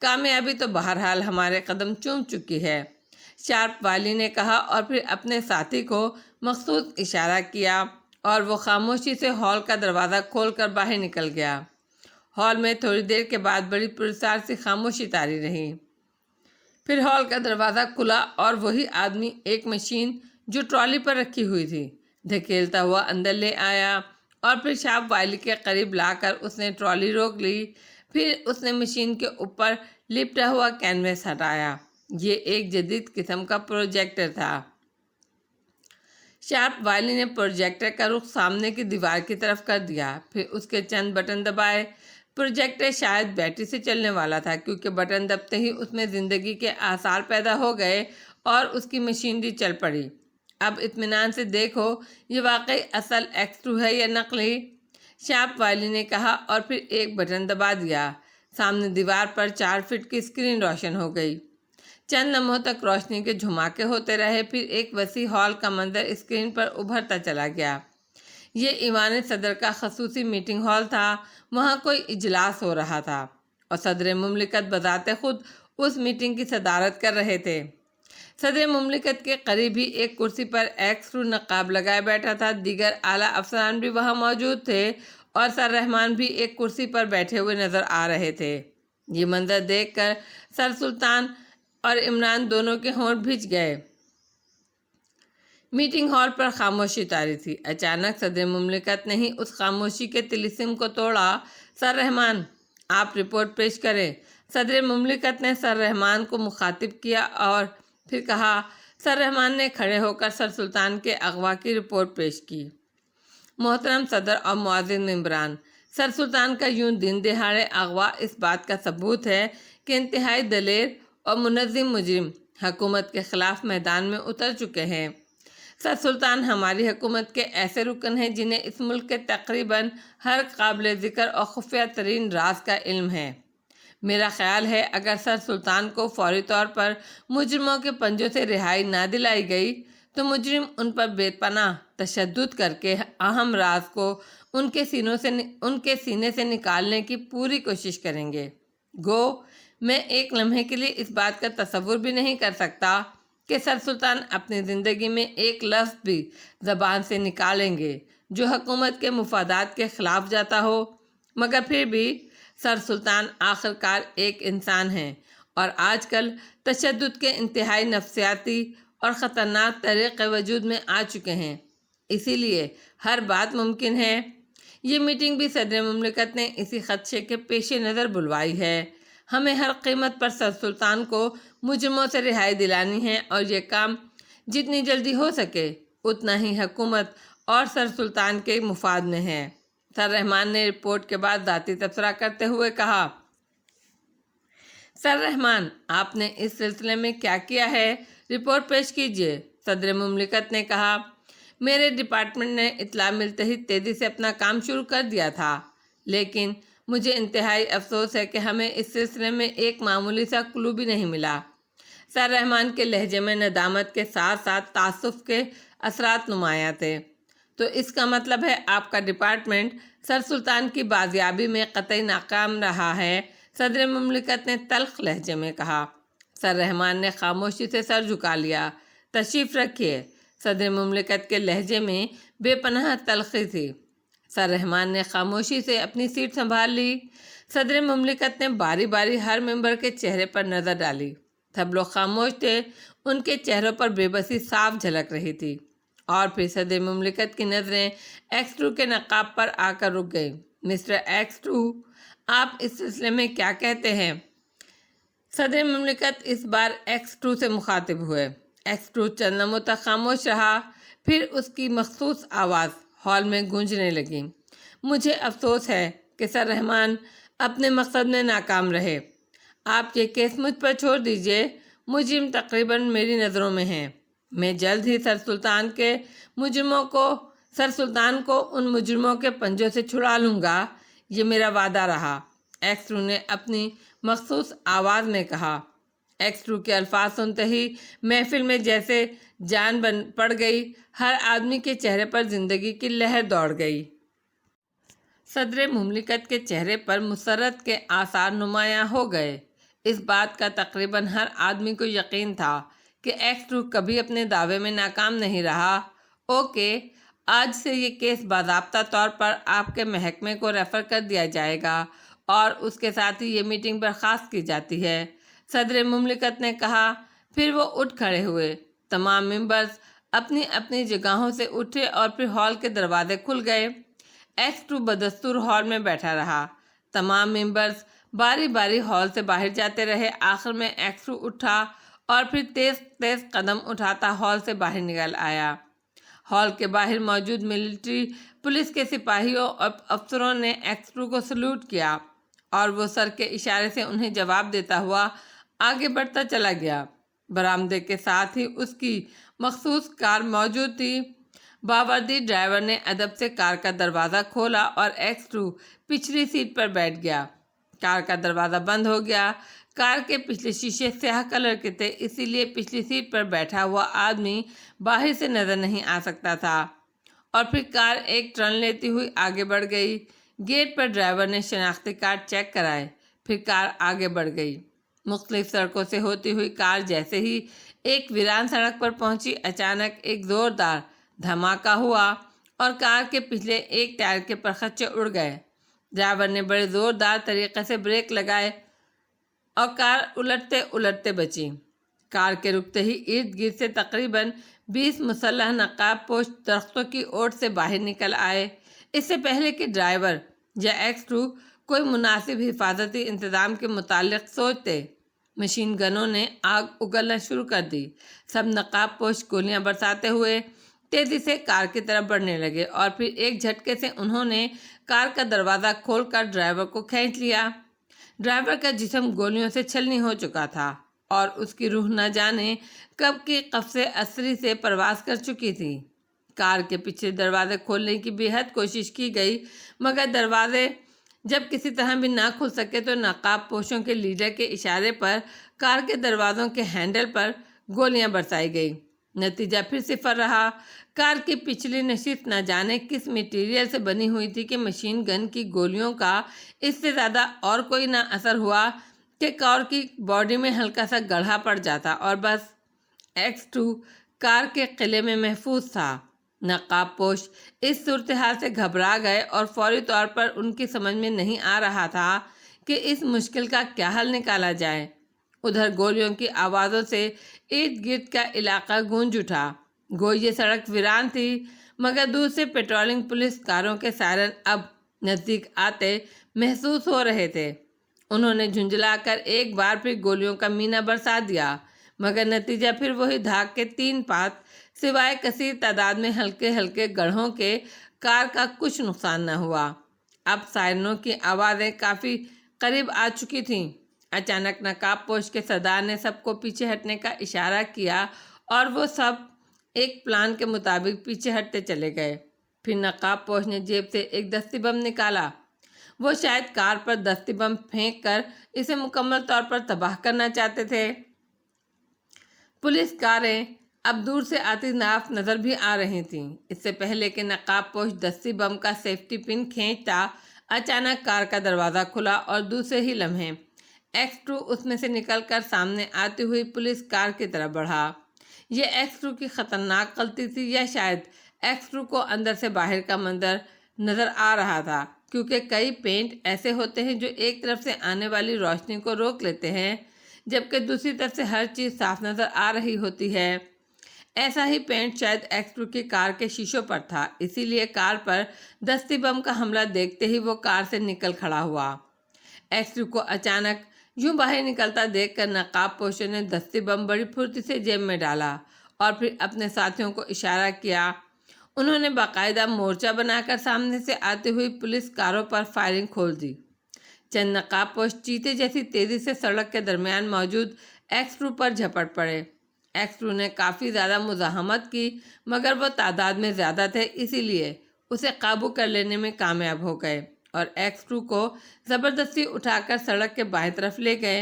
کامیابی تو بہرحال ہمارے قدم چوم چکی ہے۔ شارپ والی نے کہا اور پھر اپنے ساتھی کو مخصوص اشارہ کیا اور وہ خاموشی سے ہال کا دروازہ کھول کر باہر نکل گیا۔ ہال میں تھوڑی دیر کے بعد بڑی پرسرار سی خاموشی طاری رہی۔ پھر ہال کا دروازہ کھلا اور وہی آدمی ایک مشین جو ٹرالی پر رکھی ہوئی تھی دھکیلتا ہوا اندر لے آیا اور پھر شارپ وائلی کے قریب لا کر اس نے ٹرالی روک لی۔ پھر اس نے مشین کے اوپر لپٹا ہوا کینوس ہٹایا۔ یہ ایک جدید قسم کا پروجیکٹر تھا۔ شارپ وائلی نے پروجیکٹر کا رخ سامنے کی دیوار کی طرف کر دیا، پھر اس کے چند بٹن دبائے۔ پروجیکٹر شاید بیٹری سے چلنے والا تھا کیونکہ بٹن دبتے ہی اس میں زندگی کے آثار پیدا ہو گئے اور اس کی مشینری چل پڑی۔ اب اطمینان سے دیکھو یہ واقعی اصل ایکس2 ہے یا نقلی، شارپ وائلی نے کہا اور پھر ایک بٹن دبا دیا۔ سامنے دیوار پر 4 فٹ کی اسکرین روشن ہو گئی۔ چند لمحوں تک روشنی کے جھماکے ہوتے رہے، پھر ایک وسیع ہال کا منظر اسکرین پر ابھرتا چلا گیا۔ یہ ایوان صدر کا خصوصی میٹنگ ہال تھا۔ وہاں کوئی اجلاس ہو رہا تھا اور صدر مملکت بذات خود اس میٹنگ کی صدارت کر رہے تھے۔ صدر مملکت کے قریب ہی ایک کرسی پر ایکس2 نقاب لگائے بیٹھا تھا۔ دیگر اعلیٰ افسران بھی وہاں موجود تھے اور سر رحمان بھی ایک کرسی پر بیٹھے ہوئے نظر آ رہے تھے۔ یہ منظر دیکھ کر سر سلطان اور عمران دونوں کے ہونٹ بھج گئے۔ میٹنگ ہال پر خاموشی طاری تھی۔ اچانک صدر مملکت نے ہی اس خاموشی کے طلسم کو توڑا۔ سر رحمان، آپ رپورٹ پیش کریں۔ صدر مملکت نے سر رحمان کو مخاطب کیا اور پھر کہا۔ سر رحمان نے کھڑے ہو کر سر سلطان کے اغوا کی رپورٹ پیش کی۔ محترم صدر اور معزز ممبران، سر سلطان کا یوں دن دہاڑے اغوا اس بات کا ثبوت ہے کہ انتہائی دلیر اور منظم مجرم حکومت کے خلاف میدان میں اتر چکے ہیں۔ سر سلطان ہماری حکومت کے ایسے رکن ہیں جنہیں اس ملک کے تقریباً ہر قابل ذکر اور خفیہ ترین راز کا علم ہے۔ میرا خیال ہے اگر سر سلطان کو فوری طور پر مجرموں کے پنجوں سے رہائی نہ دلائی گئی تو مجرم ان پر بے پناہ تشدد کر کے اہم راز کو ان کے سینے سے نکالنے کی پوری کوشش کریں گے۔ گو میں ایک لمحے کے لیے اس بات کا تصور بھی نہیں کر سکتا کہ سر سلطان اپنی زندگی میں ایک لفظ بھی زبان سے نکالیں گے جو حکومت کے مفادات کے خلاف جاتا ہو، مگر پھر بھی سر سلطان آخرکار ایک انسان ہیں اور آج کل تشدد کے انتہائی نفسیاتی اور خطرناک طریقے وجود میں آ چکے ہیں، اسی لیے ہر بات ممکن ہے۔ یہ میٹنگ بھی صدر مملکت نے اسی خدشے کے پیش نظر بلوائی ہے۔ ہمیں ہر قیمت پر سر سلطان کو مجرموں سے رہائی دلانی ہے اور یہ کام جتنی جلدی ہو سکے اتنا ہی حکومت اور سر سلطان کے مفاد میں ہے۔ سر رحمان نے رپورٹ کے بعد ذاتی تبصرہ کرتے ہوئے کہا۔ سر رحمان، آپ نے اس سلسلے میں کیا کیا ہے؟ رپورٹ پیش کیجیے۔ صدر مملکت نے کہا۔ میرے ڈپارٹمنٹ نے اطلاع ملتے ہی تیزی سے اپنا کام شروع کر دیا تھا، لیکن مجھے انتہائی افسوس ہے کہ ہمیں اس سلسلے میں ایک معمولی سا کلو بھی نہیں ملا۔ سر رحمان کے لہجے میں ندامت کے ساتھ ساتھ تعصب کے اثرات نمایاں تھے۔ تو اس کا مطلب ہے آپ کا ڈپارٹمنٹ سر سلطان کی بازیابی میں قطعی ناکام رہا ہے، صدر مملکت نے تلخ لہجے میں کہا۔ سر رحمان نے خاموشی سے سر جھکا لیا۔ تشریف رکھیے۔ صدر مملکت کے لہجے میں بے پناہ تلخی تھی۔ سر رحمان نے خاموشی سے اپنی سیٹ سنبھال لی۔ صدر مملکت نے باری باری ہر ممبر کے چہرے پر نظر ڈالی۔ سب لوگ خاموش تھے، ان کے چہروں پر بے بسی صاف جھلک رہی تھی۔ اور پھر صدر مملکت کی نظریں ایکس2 کے نقاب پر آ کر رک گئی۔ مسٹر ایکس2، آپ اس سلسلے میں کیا کہتے ہیں؟ صدر مملکت اس بار ایکس2 سے مخاطب ہوئے۔ ایکس2 چند لمحوں تک خاموش رہا، پھر اس کی مخصوص آواز ہال میں گونجنے لگی۔ مجھے افسوس ہے کہ سر رحمان اپنے مقصد میں ناکام رہے۔ آپ یہ کیس مجھ پر چھوڑ دیجئے، مجرم تقریباً میری نظروں میں ہیں۔ میں جلد ہی سر سلطان کو ان مجرموں کے پنجوں سے چھڑا لوں گا، یہ میرا وعدہ رہا، ایکس2 نے اپنی مخصوص آواز میں کہا۔ ایکس2 کے الفاظ سنتے ہی محفل میں جیسے جان پڑ گئی، ہر آدمی کے چہرے پر زندگی کی لہر دوڑ گئی۔ صدر مملکت کے چہرے پر مسرت کے آثار نمایاں ہو گئے۔ اس بات کا تقریباً ہر آدمی کو یقین تھا کہ ایکس2 کبھی اپنے دعوے میں ناکام نہیں رہا۔ اوکے، آج سے یہ کیس باضابطہ طور پر آپ کے محکمے کو ریفر کر دیا جائے گا اور اس کے ساتھ ہی یہ میٹنگ برخاست کی جاتی ہے، صدر مملکت نے کہا۔ پھر وہ اٹھ کھڑے ہوئے۔ تمام ممبرز اپنی اپنی جگہوں سے اٹھے اور پھر ہال کے دروازے کھل گئے۔ ایکس2 بدستور ہال میں بیٹھا رہا۔ تمام ممبرز باری باری ہال سے باہر جاتے رہے۔ آخر میں ایکس2 اٹھا اور پھر تیز تیز قدم اٹھاتا ہال سے باہر نکل آیا۔ ہال کے باہر موجود ملٹری پولیس کے سپاہیوں اور افسروں نے ایکس2 کو سلوٹ کیا اور وہ سر کے اشارے سے انہیں جواب دیتا ہوا آگے بڑھتا چلا گیا۔ برآمدے کے ساتھ ہی اس کی مخصوص کار موجود تھی۔ باوردی ڈرائیور نے ادب سے کار کا دروازہ کھولا اور ایکس2 پچھلی سیٹ پر بیٹھ گیا۔ کار کا دروازہ بند ہو گیا۔ کار کے پچھلے شیشے سیاہ کلر کے تھے، اسی لیے پچھلی سیٹ پر بیٹھا ہوا آدمی باہر سے نظر نہیں آ سکتا تھا۔ اور پھر کار ایک ٹرن لیتی ہوئی آگے بڑھ گئی۔ گیٹ پر ڈرائیور نے شناختی کارڈ چیک کرائے۔ پھر کار آگے بڑھ گئی۔ مختلف سڑکوں سے ہوتی ہوئی کار جیسے ہی ایک ویران سڑک پر پہنچی، اچانک ایک زوردار دھماکہ ہوا اور کار کے پچھلے ایک ٹائر کے پرخچے اڑ گئے۔ ڈرائیور نے بڑے زوردار طریقے سے بریک لگائے اور کار الٹتے الٹتے بچی۔ کار کے رکتے ہی ارد گرد سے تقریباً 20 مسلح نقاب پوش درختوں کی اوٹ سے باہر نکل آئے۔ اس سے پہلے کہ ڈرائیور یا ایکس2 کوئی مناسب حفاظتی انتظام کے متعلق سوچتے، مشین گنوں نے آگ اگلنا شروع کر دی۔ سب نقاب پوش گولیاں برساتے ہوئے تیزی سے کار کی طرف بڑھنے لگے اور پھر ایک جھٹکے سے انہوں نے کار کا دروازہ کھول کر ڈرائیور کو کھینچ لیا۔ ڈرائیور کا جسم گولیوں سے چھلنی ہو چکا تھا اور اس کی روح نہ جانے کب کی قفس عصری سے پرواز کر چکی تھی۔ کار کے پچھلے دروازے کھولنے کی بے حد کوشش کی گئی، مگر دروازے جب کسی طرح بھی نہ کھل سکے تو نقاب پوشوں کے لیڈر کے اشارے پر کار کے دروازوں کے ہینڈل پر گولیاں برسائی گئی۔ نتیجہ پھر صفر رہا۔ کار کی پچھلی نشست نہ جانے کس مٹیریل سے بنی ہوئی تھی کہ مشین گن کی گولیوں کا اس سے زیادہ اور کوئی نہ اثر ہوا کہ کار کی باڈی میں ہلکا سا گڑھا پڑ جاتا اور بس۔ ایکس2 کار کے قلعے میں محفوظ تھا۔ نقاب پوش اس صورتحال سے گھبرا گئے اور فوری طور پر ان کی سمجھ میں نہیں آ رہا تھا کہ اس مشکل کا کیا حل نکالا جائے۔ ادھر گولیوں کی آوازوں سے ارد گرد کا علاقہ گونج اٹھا۔ گوئی یہ سڑک ویران تھی، مگر دور سے پیٹرولنگ پولیس کاروں کے سائرن اب نزدیک آتے محسوس ہو رہے تھے۔ انہوں نے جھنجھلا کر ایک بار پھر گولیوں کا مینا برسا دیا، مگر نتیجہ پھر وہی دھاک کے 3 پات، سوائے کثیر تعداد میں ہلکے ہلکے گڑھوں کے کار کا کچھ نقصان نہ ہوا۔ اب سائرنوں کی آوازیں کافی قریب آ چکی تھیں۔ اچانک نقاب پوش کے سردار نے سب کو پیچھے ہٹنے کا اشارہ کیا اور وہ سب ایک پلان کے مطابق پیچھے ہٹتے چلے گئے۔ پھر نقاب پوش نے جیب سے ایک دستی بم نکالا۔ وہ شاید کار پر دستی بم پھینک کر اسے مکمل طور پر تباہ کرنا چاہتے تھے۔ پولیس کاریں اب دور سے آتی ناف نظر بھی آ رہی تھیں۔ اس سے پہلے کہ نقاب پوش دستی بم کا سیفٹی پن کھینچتا، اچانک کار کا دروازہ کھلا اور دوسرے ہی لمحے ایکس2 اس میں سے نکل کر سامنے آتی ہوئی پولیس کار کی طرف بڑھا۔ یہ ایکس2 کی خطرناک غلطی تھی، یا شاید ایکس2 کو اندر سے باہر کا منظر نظر آ رہا تھا، کیونکہ کئی پینٹ ایسے ہوتے ہیں جو ایک طرف سے آنے والی روشنی کو روک لیتے ہیں جبکہ دوسری طرف سے ہر چیز صاف نظر آ رہی ہوتی ہے۔ ایسا ہی پینٹ شاید ایکس2 کی کار کے شیشوں پر تھا، اسی لیے کار پر دستی بم کا حملہ دیکھتے ہی وہ کار سے نکل کھڑا ہوا۔ ایکس2 کو اچانک یوں باہر نکلتا دیکھ کر نقاب پوشوں نے دستی بم بڑی پھرتی سے جیب میں ڈالا اور پھر اپنے ساتھیوں کو اشارہ کیا۔ انہوں نے باقاعدہ مورچہ بنا کر سامنے سے آتی ہوئی پولیس کاروں پر فائرنگ کھول دی۔ چند نقاب پوش چیتے جیسی تیزی سے سڑک کے درمیان موجود ایکس2 پر جھپٹ پڑے۔ ایکس2 نے کافی زیادہ مزاحمت کی، مگر وہ تعداد میں زیادہ تھے، اسی لیے اسے قابو کر لینے میں کامیاب ہو گئے اور ایکس2 کو زبردستی اٹھا کر سڑک کے بائیں طرف لے گئے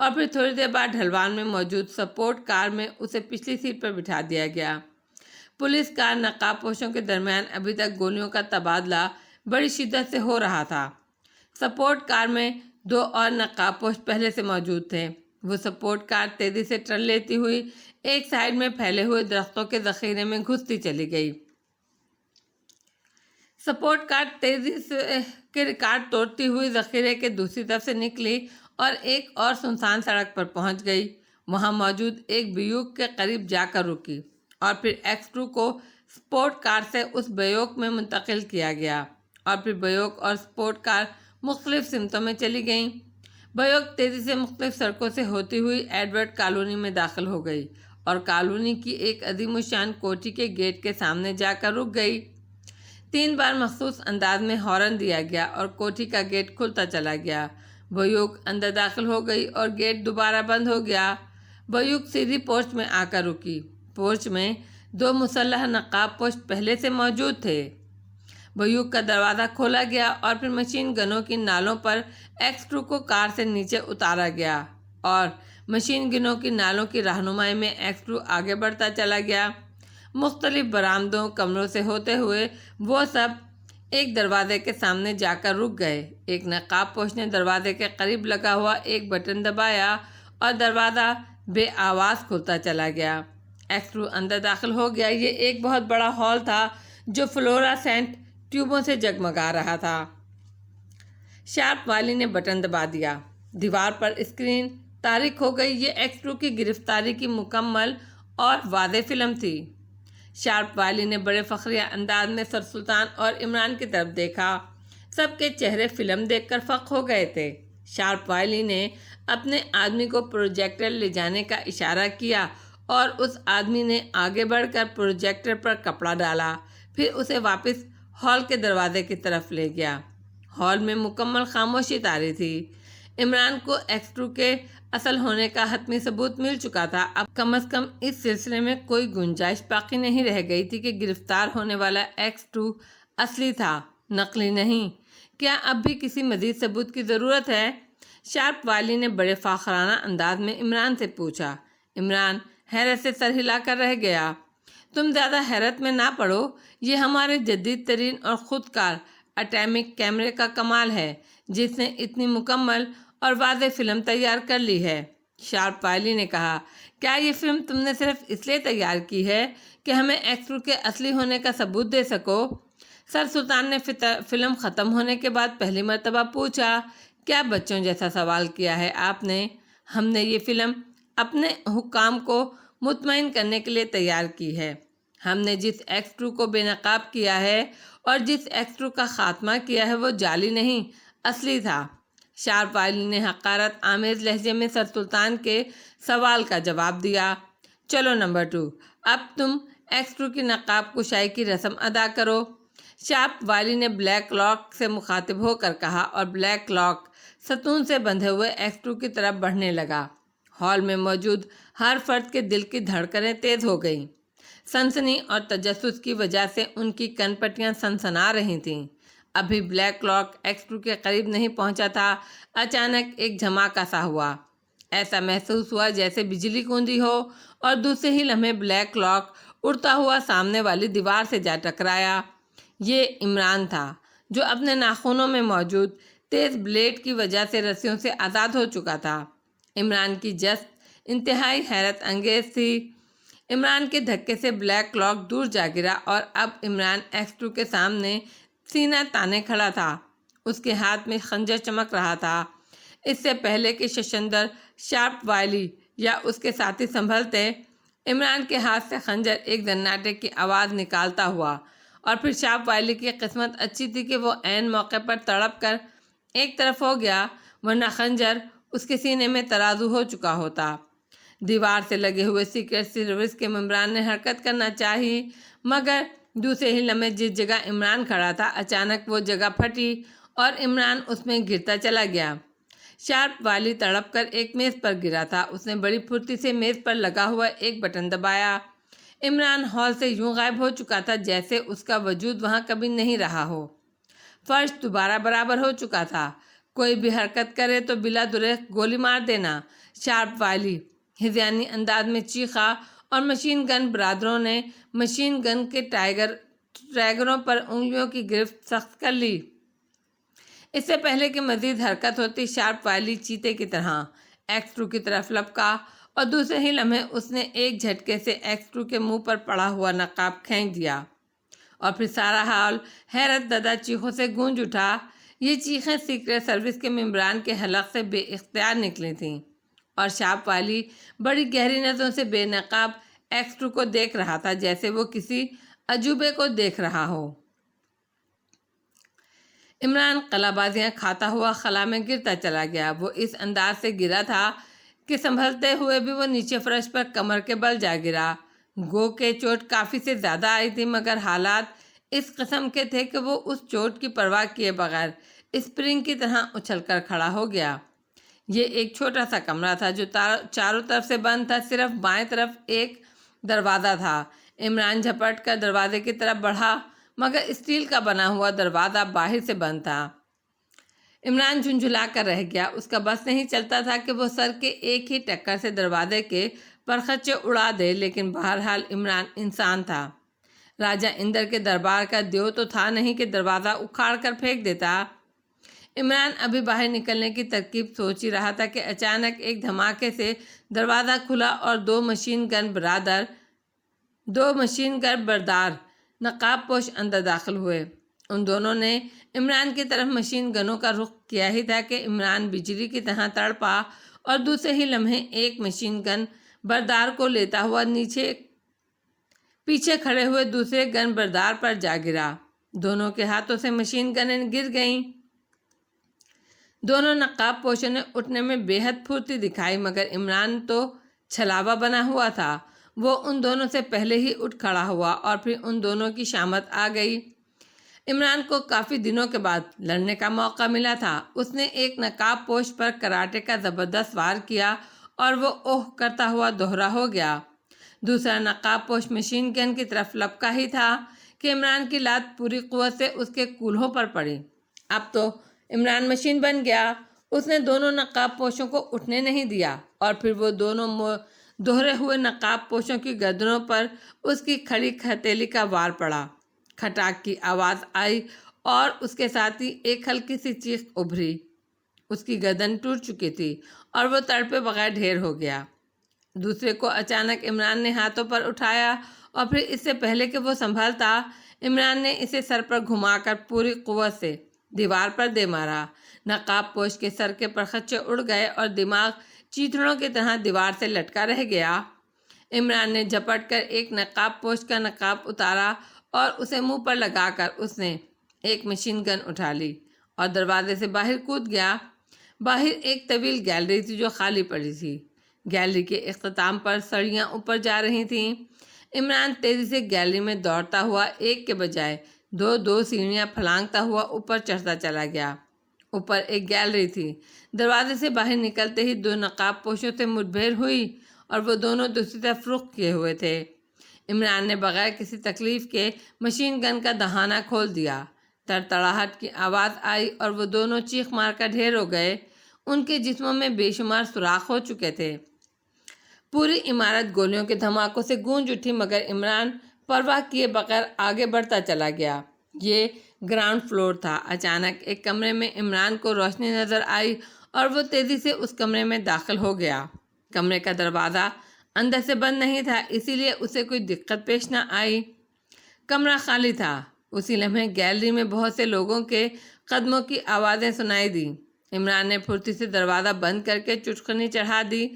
اور پھر تھوڑی دیر بعد ڈھلوان میں موجود سپورٹ کار میں اسے پچھلی سیٹ پر بٹھا دیا گیا۔ پولیس کار نقاب پوشوں کے درمیان ابھی تک گولیوں کا تبادلہ بڑی شدت سے ہو رہا تھا۔ سپورٹ کار میں 2 اور نقاب پوش پہلے سے موجود تھے۔ وہ سپورٹ کار تیزی سے ٹرن لیتی ہوئی ایک سائڈ میں پھیلے ہوئے درختوں کے ذخیرے میں گھستی چلی گئی۔ سپورٹ کار تیزی سے کے ریکارڈ توڑتی ہوئی ذخیرے کے دوسری طرف سے نکلی اور ایک اور سنسان سڑک پر پہنچ گئی۔ وہاں موجود ایک بیوک کے قریب جا کر رکی اور پھر ایکس2 کو سپورٹ کار سے اس بیوک میں منتقل کیا گیا اور پھر بیوک اور سپورٹ کار مختلف سمتوں میں چلی گئیں۔ بیوک تیزی سے مختلف سڑکوں سے ہوتی ہوئی ایڈورڈ کالونی میں داخل ہو گئی اور کالونی کی ایک عظیم الشان کوٹھی کے گیٹ کے سامنے جا کر رک گئی۔ 3 بار مخصوص انداز میں ہارن دیا گیا اور کوٹھی کا گیٹ کھلتا چلا گیا۔ بیوک اندر داخل ہو گئی اور گیٹ دوبارہ بند ہو گیا۔ بیوک سیدھی پورچ میں آ کر رکی۔ پورچ میں 2 مسلح نقاب پوش پہلے سے موجود تھے۔ بیوک کا دروازہ کھولا گیا اور پھر مشین گنوں کی نالوں پر ایکس2 کو کار سے نیچے اتارا گیا اور مشین گنوں کی نالوں کی رہنمائی میں ایکس2 آگے بڑھتا چلا گیا۔ مختلف برآمدوں کمروں سے ہوتے ہوئے وہ سب ایک دروازے کے سامنے جا کر رک گئے۔ ایک نقاب پوش نے دروازے کے قریب لگا ہوا ایک بٹن دبایا اور دروازہ بے آواز کھلتا چلا گیا۔ ایکس2 اندر داخل ہو گیا۔ یہ ایک بہت بڑا ہال تھا جو فلوراسینٹ ٹیوبوں سے جگمگا رہا تھا۔ شارپ والی نے بٹن دبا دیا۔ دیوار پر اسکرین تاریک ہو گئی۔ یہ ایکس2 کی گرفتاری کی مکمل اور واضح فلم تھی۔ شارپ والی نے بڑے فخریہ انداز میں سر سلطان اور عمران کی طرف دیکھا۔ سب کے چہرے فلم دیکھ کر فخر ہو گئے تھے۔ شارپ والی نے اپنے آدمی کو پروجیکٹر لے جانے کا اشارہ کیا اور اس آدمی نے آگے بڑھ کر پروجیکٹر پر کپڑا ڈالا، پھر اسے واپس ہال کے دروازے کی طرف لے گیا۔ ہال میں مکمل خاموشی طاری تھی۔ عمران کو ایکس2 کے اصل ہونے کا حتمی ثبوت مل چکا تھا۔ اب کم از کم اس سلسلے میں کوئی گنجائش باقی نہیں رہ گئی تھی کہ گرفتار ہونے والا ایکس2 اصلی تھا، نقلی نہیں۔ کیا اب بھی کسی مزید ثبوت کی ضرورت ہے؟ شارپ والی نے بڑے فاخرانہ انداز میں عمران سے پوچھا۔ عمران حیرت سے سر ہلا کر رہ گیا۔ تم زیادہ حیرت میں نہ پڑو، یہ ہمارے جدید ترین اور خود کار اٹامک کیمرے کا کمال ہے جس نے اتنی مکمل اور واضح فلم تیار کر لی ہے۔ شارپ والی نے کہا، کیا یہ فلم تم نے صرف اس لیے تیار کی ہے کہ ہمیں ایکس2 کے اصلی ہونے کا ثبوت دے سکو؟ سر سلطان نے فلم ختم ہونے کے بعد پہلی مرتبہ پوچھا، کیا بچوں جیسا سوال کیا ہے آپ نے؟ ہم نے یہ فلم اپنے حکام کو مطمئن کرنے کے لیے تیار کی ہے۔ ہم نے جس ایکس2 کو بے نقاب کیا ہے اور جس ایکس2 کا خاتمہ کیا ہے وہ جعلی نہیں، اصلی تھا۔ شارپ والی نے حقارت آمیز لہجے میں سر سلطان کے سوال کا جواب دیا۔ چلو نمبر 2، اب تم ایکس2 کی نقاب کشائی کی رسم ادا کرو۔ شارپ والی نے بلیک لاک سے مخاطب ہو کر کہا اور بلیک لاک ستون سے بندھے ہوئے ایکس2 کی طرف بڑھنے لگا۔ ہال میں موجود ہر فرد کے دل کی دھڑکنیں تیز ہو گئیں۔ سنسنی اور تجسس کی وجہ سے ان کی کن پٹیاں سنسنا رہی تھیں۔ ابھی بلیک لاک ایکس2 کے قریب نہیں پہنچا تھا، اچانک ایک دھماکہ سا ہوا۔ ایسا محسوس ہوا جیسے بجلی گوندی ہو اور دوسرے ہی لمحے بلیک لاک اڑتا ہوا سامنے والی دیوار سے جا ٹکرایا۔ یہ عمران تھا جو اپنے ناخنوں میں موجود تیز بلیڈ کی وجہ سے رسیوں سے آزاد ہو چکا تھا۔ عمران کی جست انتہائی حیرت انگیز تھی۔ عمران کے دھکے سے بلیک لاک دور جا گرا اور اب عمران ایکس2 کے سامنے سینہ تانے کھڑا تھا۔ اس کے ہاتھ میں خنجر چمک رہا تھا۔ اس سے پہلے کہ ششندر، شارپ والی یا اس کے ساتھی سنبھلتے، عمران کے ہاتھ سے خنجر ایک زناٹے کی آواز نکالتا ہوا اور پھر شارپ والی کی قسمت اچھی تھی کہ وہ عین موقع پر تڑپ کر ایک طرف ہو گیا، ورنہ خنجر اس کے سینے میں ترازو ہو چکا ہوتا۔ دیوار سے لگے ہوئے سیکرٹ سروس کے ممبران نے حرکت کرنا چاہی، مگر دوسرے ہی لمحے جس جگہ عمران کھڑا تھا اچانک وہ جگہ پھٹی اور عمران اس میں گرتا چلا گیا۔ شارپ والی تڑپ کر ایک میز پر گرا تھا۔ اس نے بڑی پھرتی سے میز پر لگا ہوا ایک بٹن دبایا۔ عمران ہال سے یوں غائب ہو چکا تھا جیسے اس کا وجود وہاں کبھی نہیں رہا ہو۔ فرش دوبارہ برابر ہو چکا تھا۔ کوئی بھی حرکت کرے تو بلا دریغ گولی مار دینا، شارپ والی ہذیانی انداز میں چیخا اور مشین گن برادروں نے مشین گن کے ٹریگروں پر انگلیوں کی گرفت سخت کر لی۔ اس سے پہلے کہ مزید حرکت ہوتی، شارپ والی چیتے کی طرح X2 کی طرف لپکا اور دوسرے ہی لمحے اس نے ایک جھٹکے سے X2 کے منہ پر پڑا ہوا نقاب کھینچ دیا اور پھر سارا ہال حیرت زدہ چیخوں سے گونج اٹھا۔ یہ چیخیں سیکرٹ سروس کے ممبران کے حلق سے بے اختیار نکلی تھیں اور شاپ والی بڑی گہری نظروں سے بے نقاب X2 کو دیکھ رہا تھا، جیسے وہ کسی عجوبے کو دیکھ رہا ہو۔ عمران قلع بازیاں کھاتا ہوا خلا میں گرتا چلا گیا۔ وہ اس انداز سے گرا تھا کہ سنبھلتے ہوئے بھی وہ نیچے فرش پر کمر کے بل جا گرا۔ گو کہ چوٹ کافی سے زیادہ آئی تھی، مگر حالات اس قسم کے تھے کہ وہ اس چوٹ کی پرواہ کیے بغیر اسپرنگ کی طرح اچھل کر کھڑا ہو گیا۔ یہ ایک چھوٹا سا کمرہ تھا جو چاروں طرف سے بند تھا، صرف بائیں طرف ایک دروازہ تھا۔ عمران جھپٹ کر دروازے کی طرف بڑھا، مگر اسٹیل کا بنا ہوا دروازہ باہر سے بند تھا۔ عمران جھنجھلا کر رہ گیا۔ اس کا بس نہیں چلتا تھا کہ وہ سر کے ایک ہی ٹکر سے دروازے کے پرخچے اڑا دے، لیکن بہرحال عمران انسان تھا۔ راجہ اندر کے دربار کا دیو تو تھا نہیں کہ دروازہ اکھاڑ کر پھینک دیتا۔ عمران ابھی باہر نکلنے کی ترکیب سوچ ہی رہا تھا کہ اچانک ایک دھماکے سے دروازہ کھلا اور دو مشین گن بردار نقاب پوش اندر داخل ہوئے۔ ان دونوں نے عمران کی طرف مشین گنوں کا رخ کیا ہی تھا کہ عمران بجلی کی طرح تڑپا اور دوسرے ہی لمحے ایک مشین گن بردار کو لیتا ہوا پیچھے کھڑے ہوئے دوسرے گن بردار پر جا گرا۔ دونوں کے ہاتھوں سے مشین گنیں گر گئیں۔ دونوں نقاب پوشوں نے اٹھنے میں بے حد پھرتی دکھائی، مگر عمران تو چھلاوا بنا ہوا تھا۔ وہ ان دونوں سے پہلے ہی اٹھ کھڑا ہوا اور پھر ان دونوں کی شامت آ گئی۔ عمران کو کافی دنوں کے بعد لڑنے کا موقع ملا تھا۔ اس نے ایک نقاب پوش پر کراٹے کا زبردست وار کیا اور وہ اوہ کرتا ہوا دوہرا ہو گیا۔ دوسرا نقاب پوش مشین گن کی طرف لپکا ہی تھا کہ عمران کی لات پوری قوت سے اس کے کولہوں پر پڑی۔ اب تو عمران مشین بن گیا۔ اس نے دونوں نقاب پوشوں کو اٹھنے نہیں دیا اور پھر وہ دونوں دوہرے ہوئے نقاب پوشوں کی گردنوں پر اس کی کھڑی ہتھیلی کا وار پڑا۔ کھٹاک کی آواز آئی اور اس کے ساتھ ہی ایک ہلکی سی چیخ ابھری۔ اس کی گردن ٹوٹ چکی تھی اور وہ تڑپے بغیر ڈھیر ہو گیا۔ دوسرے کو اچانک عمران نے ہاتھوں پر اٹھایا اور پھر اس سے پہلے کہ وہ سنبھلتا، عمران نے اسے سر پر گھما کر پوری قوت سے دیوار پر دے مارا۔ نقاب پوش کے سر کے پرخچے اڑ گئے اور دماغ چیتڑوں کی طرح دیوار سے لٹکا رہ گیا۔ عمران نے جھپٹ کر ایک نقاب پوش کا نقاب اتارا اور اسے منہ پر لگا کر اس نے ایک مشین گن اٹھا لی اور دروازے سے باہر کود گیا۔ باہر ایک طویل گیلری تھی جو خالی پڑی تھی۔ گیلری کے اختتام پر سڑیاں اوپر جا رہی تھیں۔ عمران تیزی سے گیلری میں دوڑتا ہوا ایک کے بجائے دو سیڑھیاں پھلانگتا ہوا اوپر چڑھتا چلا گیا۔ اوپر ایک گیلری تھی۔ دروازے سے باہر نکلتے ہی دو نقاب پوشوں سے مٹبھیڑ ہوئی اور وہ دونوں دوسری طرف رخ کیے ہوئے تھے۔ عمران نے بغیر کسی تکلیف کے مشین گن کا دہانہ کھول دیا۔ تڑتڑاہٹ کی آواز آئی اور وہ دونوں چیخ مار کر ڈھیر ہو گئے۔ ان کے جسموں میں بے شمار سوراخ ہو چکے تھے۔ پوری عمارت گولیوں کے دھماکوں سے گونج اٹھی، مگر عمران پرواہ کیے بغیر آگے بڑھتا چلا گیا۔ یہ گراؤنڈ فلور تھا۔ اچانک ایک کمرے میں عمران کو روشنی نظر آئی اور وہ تیزی سے اس کمرے میں داخل ہو گیا۔ کمرے کا دروازہ اندر سے بند نہیں تھا، اسی لیے اسے کوئی دقت پیش نہ آئی۔ کمرہ خالی تھا۔ اسی لمحے گیلری میں بہت سے لوگوں کے قدموں کی آوازیں سنائی دیں۔ عمران نے پھرتی سے دروازہ بند کر کے چٹکنی چڑھا دی۔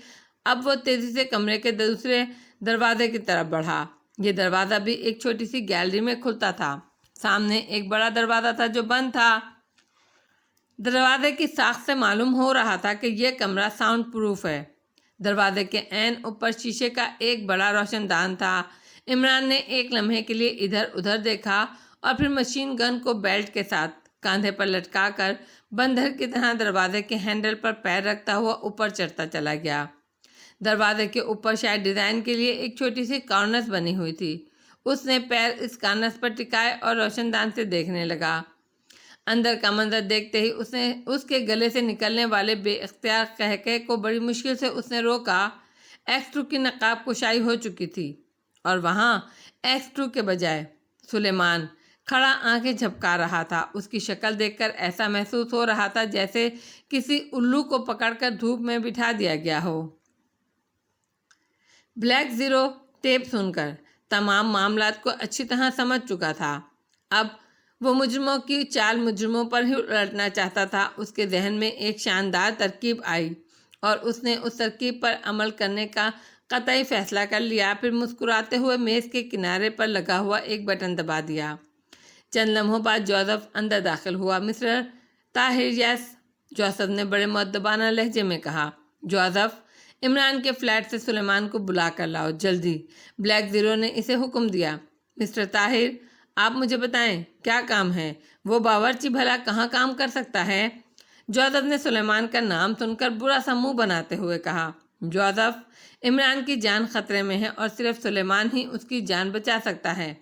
اب وہ تیزی سے کمرے کے دوسرے دروازے کی طرف بڑھا۔ یہ دروازہ بھی ایک چھوٹی سی گیلری میں کھلتا تھا۔ سامنے ایک بڑا دروازہ تھا جو بند تھا۔ دروازے کی ساخت سے معلوم ہو رہا تھا کہ یہ کمرہ ساؤنڈ پروف ہے۔ دروازے کے عین اوپر شیشے کا ایک بڑا روشن دان تھا۔ عمران نے ایک لمحے کے لیے ادھر ادھر دیکھا اور پھر مشین گن کو بیلٹ کے ساتھ کاندھے پر لٹکا کر بندر کی طرح دروازے کے ہینڈل پر پیر رکھتا ہوا اوپر چڑھتا چلا گیا۔ دروازے کے اوپر شاید ڈیزائن کے لیے ایک چھوٹی سی کارنس بنی ہوئی تھی۔ اس نے پیر اس کارنس پر ٹکائے اور روشن دان سے دیکھنے لگا۔ اندر کا منظر دیکھتے ہی اس کے گلے سے نکلنے والے بے اختیار قہقہے کو بڑی مشکل سے اس نے روکا۔ X2 کی نقاب کشائی ہو چکی تھی اور وہاں X2 کے بجائے سلیمان کھڑا آنکھیں جھپکا رہا تھا۔ اس کی شکل دیکھ کر ایسا محسوس ہو رہا تھا جیسے کسی الو کو پکڑ کر دھوپ میں بٹھا دیا گیا ہو۔ بلیک زیرو ٹیپ سن کر تمام معاملات کو اچھی طرح سمجھ چکا تھا۔ اب وہ مجرموں کی چال مجرموں پر ہی الٹنا چاہتا تھا۔ اس کے ذہن میں ایک شاندار ترکیب آئی اور اس نے اس ترکیب پر عمل کرنے کا قطعی فیصلہ کر لیا۔ پھر مسکراتے ہوئے میز کے کنارے پر لگا ہوا ایک بٹن دبا دیا۔ چند لمحوں بعد جوزف اندر داخل ہوا۔ مسٹر طاہر، یس، جوزف نے بڑے مؤدبانہ لہجے میں کہا۔ جوزف، عمران کے فلیٹ سے سلیمان کو بلا کر لاؤ، جلدی، بلیک زیرو نے اسے حکم دیا۔ مسٹر طاہر، آپ مجھے بتائیں کیا کام ہے؟ وہ باورچی بھلا کہاں کام کر سکتا ہے؟ جوزف نے سلیمان کا نام سن کر برا سا منہ بناتے ہوئے کہا۔ جوزف، عمران کی جان خطرے میں ہے اور صرف سلیمان ہی اس کی جان بچا سکتا ہے،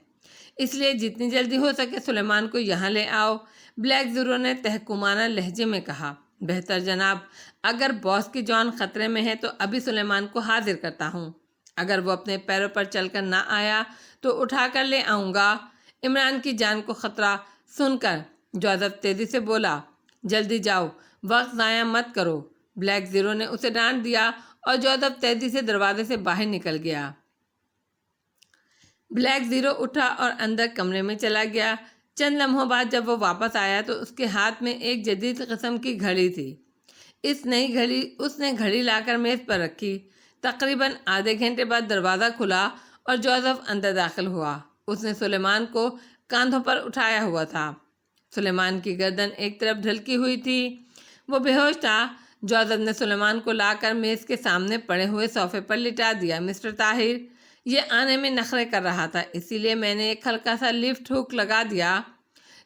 اس لیے جتنی جلدی ہو سکے سلیمان کو یہاں لے آؤ، بلیک زیرو نے تحکمانہ لہجے میں کہا۔ بہتر جناب، اگر باس کی جان خطرے میں ہے تو ابھی سلیمان کو حاضر کرتا ہوں۔ اگر وہ اپنے پیروں پر چل کر نہ آیا تو اٹھا کر لے آؤں گا۔ عمران کی جان کو خطرہ سن کر جوزف تیزی سے بولا۔ جلدی جاؤ، وقت ضائع مت کرو، بلیک زیرو نے اسے ڈانٹ دیا اور جوزف تیزی سے دروازے سے باہر نکل گیا۔ بلیک زیرو اٹھا اور اندر کمرے میں چلا گیا۔ چند لمحوں بعد جب وہ واپس آیا تو اس کے ہاتھ میں ایک جدید قسم کی گھڑی تھی۔ اس نے گھڑی لا کر میز پر رکھی۔ تقریباً آدھے گھنٹے بعد دروازہ کھلا اور جوزف اندر داخل ہوا۔ اس نے سلیمان کو کاندھوں پر اٹھایا ہوا تھا۔ سلیمان کی گردن ایک طرف ڈھلکی ہوئی تھی، وہ بے ہوش تھا۔ جوزف نے سلیمان کو لا کر میز کے سامنے پڑے ہوئے صوفے پر لٹا دیا۔ مسٹر طاہر، یہ آنے میں نخرے کر رہا تھا، اسی لیے میں نے ایک ہلکا سا لفٹ ہک لگا دیا،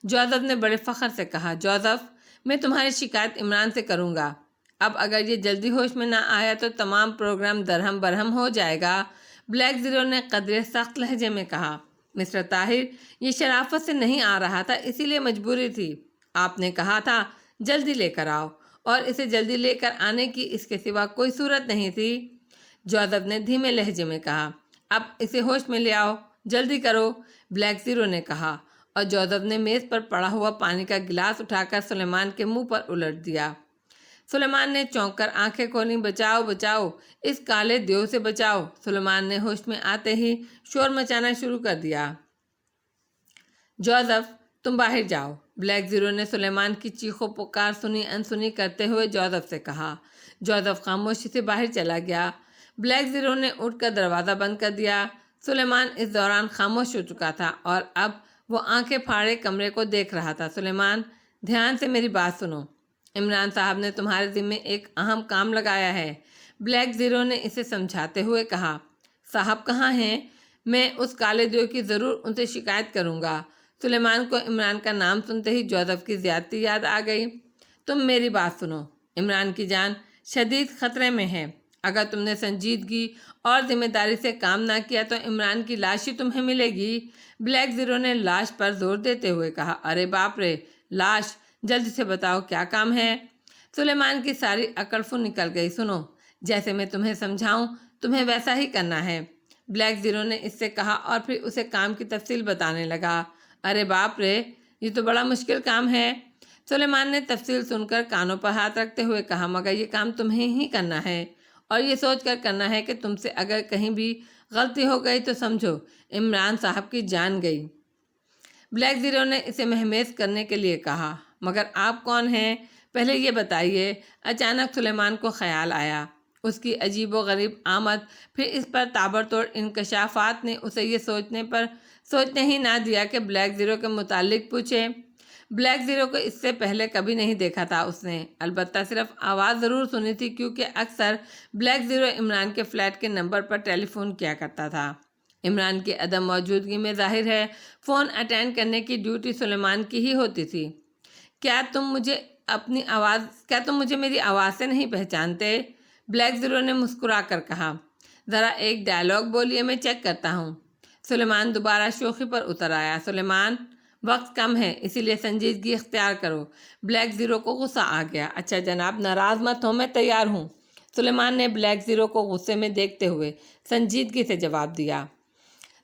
جوزف نے بڑے فخر سے کہا۔ جوزف، میں تمہاری شکایت عمران سے کروں گا۔ اب اگر یہ جلدی ہوش میں نہ آیا تو تمام پروگرام درہم برہم ہو جائے گا، بلیک زیرو نے قدرے سخت لہجے میں کہا۔ مسٹر طاہر، یہ شرافت سے نہیں آ رہا تھا، اسی لیے مجبوری تھی۔ آپ نے کہا تھا جلدی لے کر آؤ، اور اسے جلدی لے کر آنے کی اس کے سوا کوئی صورت نہیں تھی، جوزف نے دھیمے لہجے میں کہا۔ اب اسے ہوش میں لے آؤ، جلدی کرو، بلیک زیرو نے کہا، اور جوزف نے میز پر پڑا ہوا پانی کا گلاس اٹھا کر سلیمان کے منہ پر الٹ دیا۔ سلیمان نے چونک کر آنکھیں کھولیں۔ بچاؤ، بچاؤ، اس کالے دیو سے بچاؤ، سلیمان نے ہوش میں آتے ہی شور مچانا شروع کر دیا۔ جوزف، تم باہر جاؤ، بلیک زیرو نے سلیمان کی چیخ و پکار سنی انسنی کرتے ہوئے جوزف سے کہا۔ جوزف خاموشی سے باہر چلا گیا۔ بلیک زیرو نے اٹھ کر دروازہ بند کر دیا۔ سلیمان اس دوران خاموش ہو چکا تھا اور اب وہ آنکھیں پھاڑے کمرے کو دیکھ رہا تھا۔ سلیمان، دھیان سے میری بات سنو، عمران صاحب نے تمہارے ذمے ایک اہم کام لگایا ہے، بلیک زیرو نے اسے سمجھاتے ہوئے کہا۔ صاحب کہاں ہیں؟ میں اس کالے دیو کی ضرور ان سے شکایت کروں گا۔ سلیمان کو عمران کا نام سنتے ہی جوزف کی زیادتی یاد آ گئی۔ تم میری بات سنو، عمران کی جان شدید خطرے میں ہے، اگر تم نے سنجیدگی اور ذمہ داری سے کام نہ کیا تو عمران کی لاش ہی تمہیں ملے گی، بلیک زیرو نے لاش پر زور دیتے ہوئے کہا۔ ارے باپ رے، لاش، جلدی سے بتاؤ کیا کام ہے؟ سلیمان کی ساری عقل فن نکل گئی۔ سنو، جیسے میں تمہیں سمجھاؤں تمہیں ویسا ہی کرنا ہے، بلیک زیرو نے اس سے کہا اور پھر اسے کام کی تفصیل بتانے لگا۔ ارے باپ رے، یہ تو بڑا مشکل کام ہے، سلیمان نے تفصیل سن کر کانوں پر ہاتھ رکھتے ہوئے کہا، مگر یہ کام تمہیں ہی کرنا ہے اور یہ سوچ کر کرنا ہے کہ تم سے اگر کہیں بھی غلطی ہو گئی تو سمجھو عمران صاحب کی جان گئی۔ بلیک زیرو نے اسے مہمیز کرنے کے لیے کہا۔ مگر آپ کون ہیں؟ پہلے یہ بتائیے۔ اچانک سلیمان کو خیال آیا۔ اس کی عجیب و غریب آمد، پھر اس پر تابڑتوڑ انکشافات نے اسے یہ سوچنے ہی نہ دیا کہ بلیک زیرو کے متعلق پوچھے۔ بلیک زیرو کو اس سے پہلے کبھی نہیں دیکھا تھا اس نے، البتہ صرف آواز ضرور سنی تھی، کیونکہ اکثر بلیک زیرو عمران کے فلیٹ کے نمبر پر ٹیلی فون کیا کرتا تھا۔ عمران کی عدم موجودگی میں ظاہر ہے فون اٹینڈ کرنے کی ڈیوٹی سلیمان کی ہی ہوتی تھی۔ کیا تم مجھے میری آواز سے نہیں پہچانتے؟ بلیک زیرو نے مسکرا کر کہا۔ ذرا ایک ڈائلاگ بولیے، میں چیک کرتا ہوں۔ سلیمان دوبارہ شوخی پر اتر آیا۔ سلیمان، وقت کم ہے، اسی لیے سنجیدگی اختیار کرو۔ بلیک زیرو کو غصہ آ گیا۔ اچھا جناب، ناراض مت ہو، میں تیار ہوں، سلیمان نے بلیک زیرو کو غصے میں دیکھتے ہوئے سنجیدگی سے جواب دیا۔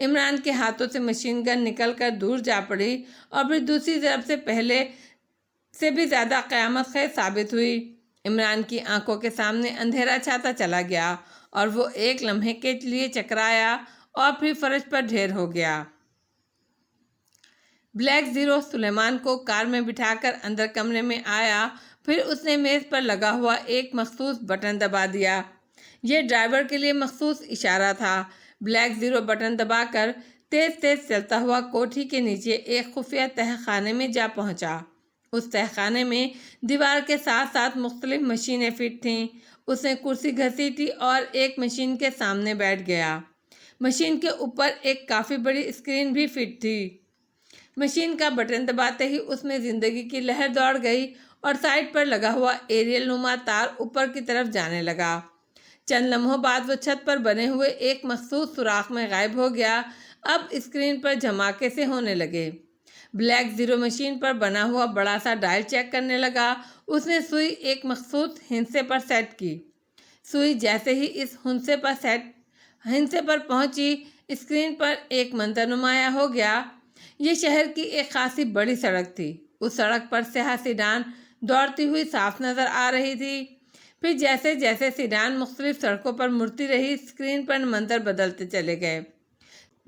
عمران کے ہاتھوں سے مشین گن نکل کر دور جا پڑی اور پھر دوسری طرف سے پہلے سے بھی زیادہ قیامت خیز ثابت ہوئی۔ عمران کی آنکھوں کے سامنے اندھیرا چھاتا چلا گیا اور وہ ایک لمحے کے لیے چکرایا اور پھر فرش پر ڈھیر ہو گیا۔ بلیک زیرو سلیمان کو کار میں بٹھا کر اندر کمرے میں آیا، پھر اس نے میز پر لگا ہوا ایک مخصوص بٹن دبا دیا۔ یہ ڈرائیور کے لیے مخصوص اشارہ تھا۔ بلیک زیرو بٹن دبا کر تیز تیز چلتا ہوا کوٹھی کے نیچے ایک خفیہ تہہ خانے میں جا پہنچا۔ اس تہہ خانے میں دیوار کے ساتھ ساتھ مختلف مشینیں فٹ تھیں۔ اس نے کرسی گھسیٹی اور ایک مشین کے سامنے بیٹھ گیا۔ مشین کے اوپر ایک کافی بڑی اسکرین بھی فٹ تھی۔ مشین کا بٹن دباتے ہی اس میں زندگی کی لہر دوڑ گئی اور سائڈ پر لگا ہوا ایریل نما تار اوپر کی طرف جانے لگا۔ چند لمحوں بعد وہ چھت پر بنے ہوئے ایک مخصوص سوراخ میں غائب ہو گیا۔ اب اسکرین پر دھماکے سے ہونے لگے۔ بلیک زیرو مشین پر بنا ہوا بڑا سا ڈائل چیک کرنے لگا۔ اس نے سوئی ایک مخصوص ہندسے پر سیٹ کی۔ سوئی جیسے ہی اس ہندسے پر پہنچی، اسکرین پر ایک منظر نمایاں ہو گیا۔ یہ شہر کی ایک خاصی بڑی سڑک تھی۔ اس سڑک پر سیاہ سیڈان دوڑتی ہوئی صاف نظر آ رہی تھی۔ پھر جیسے جیسے سیڈان مختلف سڑکوں پر مڑتی رہی، اسکرین پر منظر بدلتے چلے گئے۔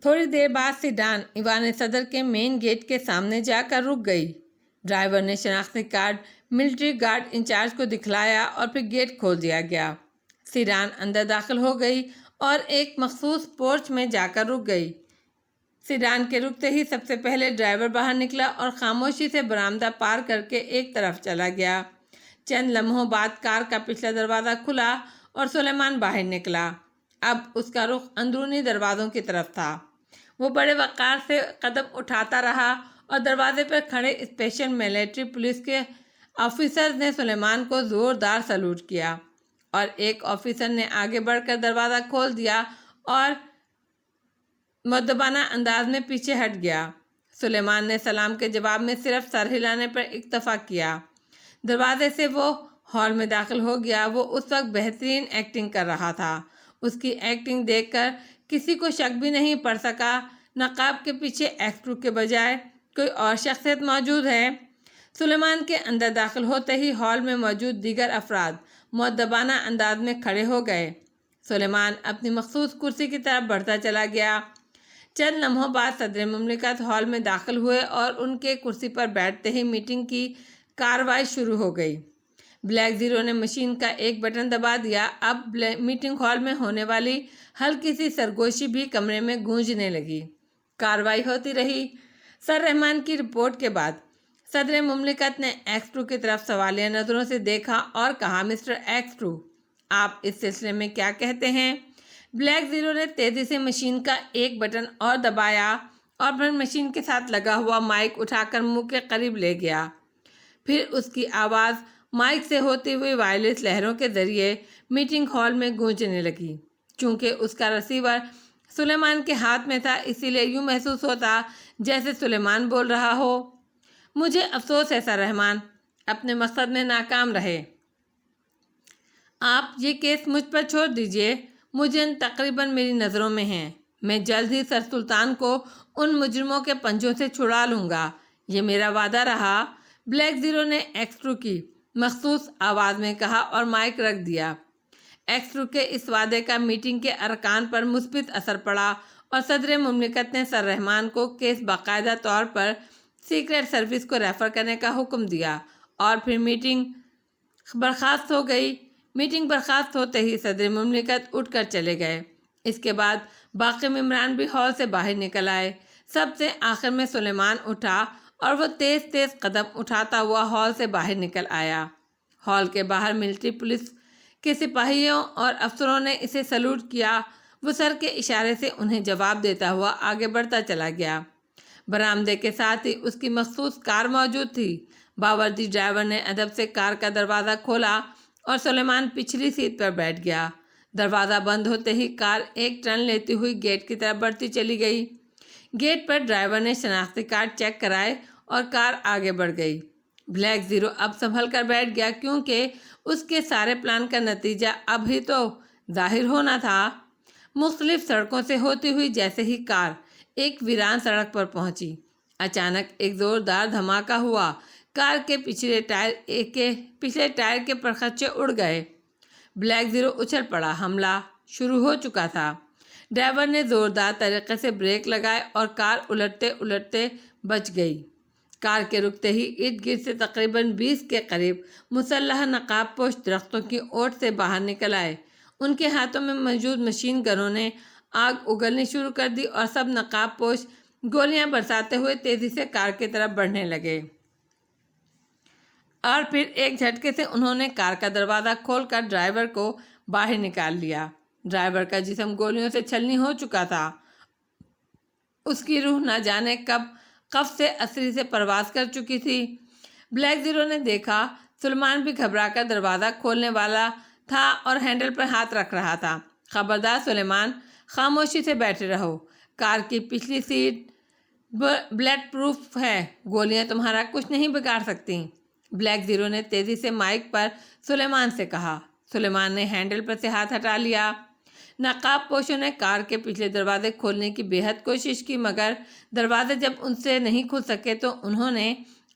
تھوڑی دیر بعد سیڈان ایوان صدر کے مین گیٹ کے سامنے جا کر رک گئی۔ ڈرائیور نے شناختی کارڈ ملٹری گارڈ انچارج کو دکھلایا اور پھر گیٹ کھول دیا گیا۔ سیڈان اندر داخل ہو گئی اور ایک مخصوص پورچ میں جا کر رک گئی۔ سیڈان کے رکتے ہی سب سے پہلے ڈرائیور باہر نکلا اور خاموشی سے برآمدہ پار کر کے ایک طرف چلا گیا۔ چند لمحوں بعد کار کا پچھلا دروازہ کھلا اور سلیمان باہر نکلا۔ اب اس کا رخ اندرونی دروازوں کی طرف تھا۔ وہ بڑے وقار سے قدم اٹھاتا رہا اور دروازے پر کھڑے اسپیشل ملٹری پولیس کے آفیسرز نے سلیمان کو زوردار سلوٹ کیا اور ایک آفیسر نے آگے بڑھ کر دروازہ کھول دیا اور مؤدبانہ انداز میں پیچھے ہٹ گیا۔ سلیمان نے سلام کے جواب میں صرف سر ہلانے پر اکتفا کیا۔ دروازے سے وہ ہال میں داخل ہو گیا۔ وہ اس وقت بہترین ایکٹنگ کر رہا تھا۔ اس کی ایکٹنگ دیکھ کر کسی کو شک بھی نہیں پڑ سکا۔ نقاب کے پیچھے ایکٹر کے بجائے کوئی اور شخصیت موجود ہے۔ سلیمان کے اندر داخل ہوتے ہی ہال میں موجود دیگر افراد مؤدبانہ انداز میں کھڑے ہو گئے۔ سلیمان اپنی مخصوص کرسی کی طرف بڑھتا چلا گیا۔ چند لمحوں بعد صدر مملکت ہال میں داخل ہوئے اور ان کے کرسی پر بیٹھتے ہی میٹنگ کی کارروائی شروع ہو گئی۔ بلیک زیرو نے مشین کا ایک بٹن دبا دیا۔ اب میٹنگ ہال میں ہونے والی ہلکی سی سرگوشی بھی کمرے میں گونجنے لگی۔ کارروائی ہوتی رہی۔ سر رحمان کی رپورٹ کے بعد صدر مملکت نے ایکس 2 کی طرف سوالیہ نظروں سے دیکھا اور کہا، مسٹر ایکس 2، آپ اس سلسلے میں کیا کہتے ہیں؟ بلیک زیرو نے تیزی سے مشین کا ایک بٹن اور دبایا اور پھر مشین کے ساتھ لگا ہوا مائک اٹھا کر منہ کے قریب لے گیا۔ پھر اس کی آواز مائک سے ہوتی ہوئی وائرلیس لہروں کے ذریعے میٹنگ ہال میں گونجنے لگی۔ چونکہ اس کا ریسیور سلیمان کے ہاتھ میں تھا، اسی لیے یوں محسوس ہوتا جیسے سلیمان بول رہا ہو، مجھے افسوس ہے سر رحمان، اپنے مقصد میں ناکام رہے۔ آپ یہ کیس مجھ پر چھوڑ دیجئے، مجرم تقریباً میری نظروں میں ہیں۔ میں جلد ہی سر سلطان کو ان مجرموں کے پنجوں سے چھڑا لوں گا، یہ میرا وعدہ رہا۔ بلیک زیرو نے ایکس 2 کی مخصوص آواز میں کہا اور مائک رکھ دیا۔ ایکس 2 کے اس وعدے کا میٹنگ کے ارکان پر مثبت اثر پڑا اور صدر مملکت نے سر رحمان کو کیس باقاعدہ طور پر سیکرٹ سروس کو ریفر کرنے کا حکم دیا اور پھر میٹنگ برخاست ہو گئی۔ میٹنگ برخاست ہوتے ہی صدر مملکت اٹھ کر چلے گئے۔ اس کے بعد باقی ممبران بھی ہال سے باہر نکل آئے۔ سب سے آخر میں سلیمان اٹھا اور وہ تیز تیز قدم اٹھاتا ہوا ہال سے باہر نکل آیا۔ ہال کے باہر ملٹری پولیس کے سپاہیوں اور افسروں نے اسے سلوٹ کیا۔ وہ سر کے اشارے سے انہیں جواب دیتا ہوا آگے بڑھتا چلا گیا۔ برآمدے کے ساتھ ہی اس کی مخصوص کار موجود تھی۔ باوردی ڈرائیور نے ادب سے کار کا دروازہ کھولا اور سلیمان پچھلی سیٹ پر بیٹھ گیا۔ دروازہ بند ہوتے ہی کار ایک ٹرن لیتی ہوئی گیٹ کی طرف بڑھتی چلی گئی۔ گیٹ پر ڈرائیور نے شناختی کارڈ چیک کرائے اور کار آگے بڑھ گئی۔ بلیک زیرو اب سنبھل کر بیٹھ گیا کیونکہ اس کے سارے پلان کا نتیجہ اب ہی تو ظاہر ہونا تھا۔ مختلف سڑکوں سے ہوتی ہوئی جیسے ہی کار ایک ویران سڑک پر پہنچی، اچانک ایک زوردار دھماکہ ہوا۔ کار کے پچھلے ٹائر کے پرخچے اڑ گئے۔ بلیک زیرو اچھل پڑا۔ حملہ شروع ہو چکا تھا۔ ڈرائیور نے زوردار طریقے سے بریک لگائے اور کار الٹتے الٹتے بچ گئی۔ کار کے رکتے ہی ارد گرد سے تقریباً 20 کے قریب مسلح نقاب پوش درختوں کی اوٹ سے باہر نکل آئے۔ ان کے ہاتھوں میں موجود مشین گنوں نے آگ اگلنی شروع کر دی اور سب نقاب پوش گولیاں برساتے ہوئے تیزی سے کار کی طرف بڑھنے لگے، اور پھر ایک جھٹکے سے انہوں نے کار کا دروازہ کھول کر ڈرائیور کو باہر نکال لیا۔ ڈرائیور کا جسم گولیوں سے چھلنی ہو چکا تھا۔ اس کی روح نہ جانے کب قفس عصری سے پرواز کر چکی تھی۔ بلیک زیرو نے دیکھا سلیمان بھی گھبرا کر دروازہ کھولنے والا تھا اور ہینڈل پر ہاتھ رکھ رہا تھا۔ خبردار سلیمان، خاموشی سے بیٹھے رہو۔ کار کی پچھلی سیٹ بلٹ پروف ہے، گولیاں تمہارا کچھ نہیں بگاڑ سکتی، بلیک زیرو نے تیزی سے مائک پر سلیمان سے کہا۔ سلیمان نے ہینڈل پر سے ہاتھ ہٹا لیا۔ نقاب پوشوں نے کار کے پچھلے دروازے کھولنے کی بے حد کوشش کی، مگر دروازے جب ان سے نہیں کھل سکے تو انہوں نے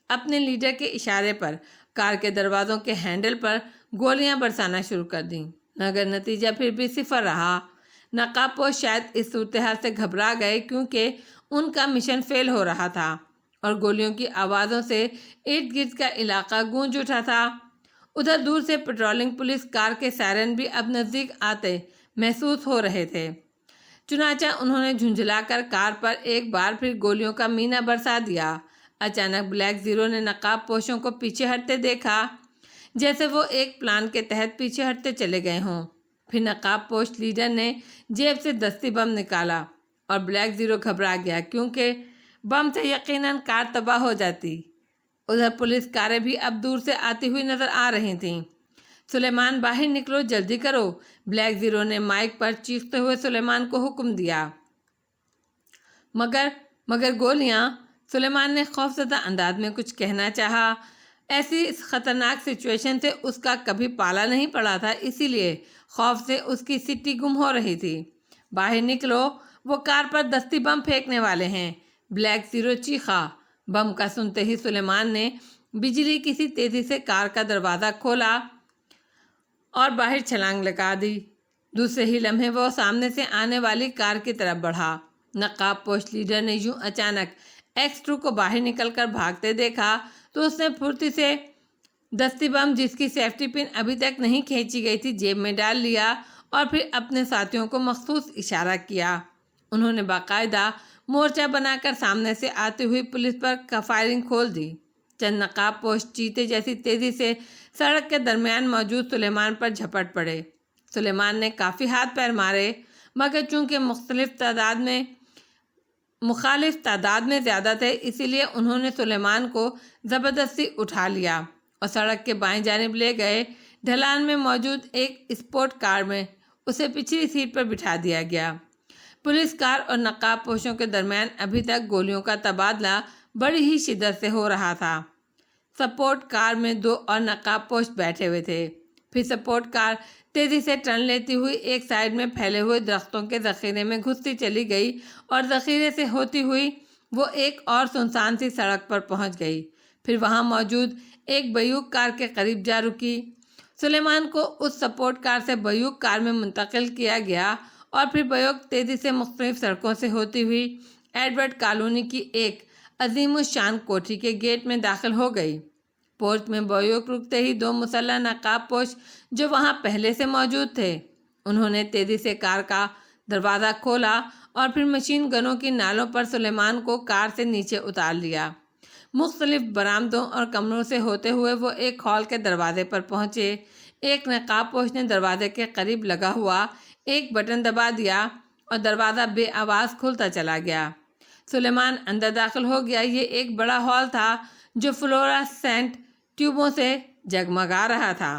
اپنے لیڈر کے اشارے پر کار کے دروازوں کے ہینڈل پر گولیاں برسانا شروع کر دیں، مگر نتیجہ پھر بھی صفر رہا۔ نقاب پوش شاید اس صورتحال سے گھبرا گئے کیونکہ ان کا مشن فیل ہو رہا تھا اور گولیوں کی آوازوں سے ارد گرد کا علاقہ گونج اٹھا تھا۔ ادھر دور سے پیٹرولنگ پولیس کار کے سائرن بھی اب نزدیک آتے محسوس ہو رہے تھے، چنانچہ انہوں نے جھنجھلا کر کار پر ایک بار پھر گولیوں کا مینا برسا دیا۔ اچانک بلیک زیرو نے نقاب پوشوں کو پیچھے ہٹتے دیکھا، جیسے وہ ایک پلان کے تحت پیچھے ہٹتے چلے گئے ہوں۔ پھر نقاب پوش لیڈر نے جیب سے دستی بم نکالا اور بلیک زیرو گھبرا گیا کیونکہ بم سے یقیناً کار تباہ ہو جاتی۔ ادھر پولیس کاریں بھی اب دور سے آتی ہوئی نظر آ رہی تھیں۔ سلیمان، باہر نکلو، جلدی کرو، بلیک زیرو نے مائک پر چیختے ہوئے سلیمان کو حکم دیا۔ مگر گولیاں، سلیمان نے خوفزدہ انداز میں کچھ کہنا چاہا۔ ایسی خطرناک سچویشن سے اس کا کبھی پالا نہیں پڑا تھا، اسی لیے خوف سے اس کی سٹی گم ہو رہی تھی۔ باہر نکلو، وہ کار پر دستی بم پھینکنے والے ہیں، بلیک زیرو چیخا۔ بم کا سنتے ہی سلیمان نے بجلی کی سی تیزی سے کار کا دروازہ کھولا اور باہر چھلانگ لگا دی۔ دوسرے ہی لمحے وہ سامنے سے آنے والی کار کی طرف بڑھا۔ نقاب پوش لیڈر نے یوں اچانک X2 کو باہر نکل کر بھاگتے دیکھا تو اس نے پھرتی سے دستی بم، جس کی سیفٹی پن ابھی تک نہیں کھینچی گئی تھی، جیب میں ڈال لیا اور پھر اپنے ساتھیوں کو مخصوص اشارہ کیا۔ انہوں نے باقاعدہ مورچہ بنا کر سامنے سے آتی ہوئی پولیس پر فائرنگ کھول دی۔ چند نقاب پوش چیتے جیسی تیزی سے سڑک کے درمیان موجود سلیمان پر جھپٹ پڑے۔ سلیمان نے کافی ہاتھ پیر مارے، مگر چونکہ مخالف تعداد میں زیادہ تھے، اسی لیے انہوں نے سلیمان کو زبردستی اٹھا لیا اور سڑک کے بائیں جانب لے گئے۔ ڈھلان میں موجود ایک اسپورٹ کار میں اسے پچھلی سیٹ پر بٹھا دیا گیا۔ پولیس کار اور نقاب پوشوں کے درمیان ابھی تک گولیوں کا تبادلہ بڑی ہی شدت سے ہو رہا تھا۔ سپورٹ کار میں 2 اور نقاب پوش بیٹھے ہوئے تھے۔ پھر سپورٹ کار تیزی سے ٹرن لیتی ہوئی ایک سائیڈ میں پھیلے ہوئے درختوں کے ذخیرے میں گھستی چلی گئی اور ذخیرے سے ہوتی ہوئی وہ ایک اور سنسان سی سڑک پر پہنچ گئی۔ پھر وہاں موجود ایک بیوق کار کے قریب جا رکی۔ سلیمان کو اس سپورٹ کار سے بیوق کار میں منتقل کیا گیا اور پھر بیوق تیزی سے مختلف سڑکوں سے ہوتی ہوئی ایڈورڈ کالونی کی ایک عظیم الشان کوٹھی کے گیٹ میں داخل ہو گئی۔ پورچ میں بیوق رکتے ہی 2 مسلح نقاب پوش جو وہاں پہلے سے موجود تھے، انہوں نے تیزی سے کار کا دروازہ کھولا اور پھر مشین گنوں کی نالوں پر سلیمان کو کار سے نیچے اتار لیا۔ مختلف برآمدوں اور کمروں سے ہوتے ہوئے وہ ایک ہال کے دروازے پر پہنچے۔ ایک نقاب پوش نے دروازے کے قریب لگا ہوا ایک بٹن دبا دیا اور دروازہ بے آواز کھلتا چلا گیا۔ سلیمان اندر داخل ہو گیا۔ یہ ایک بڑا ہال تھا جو فلورسینٹ ٹیوبوں سے جگمگا رہا تھا۔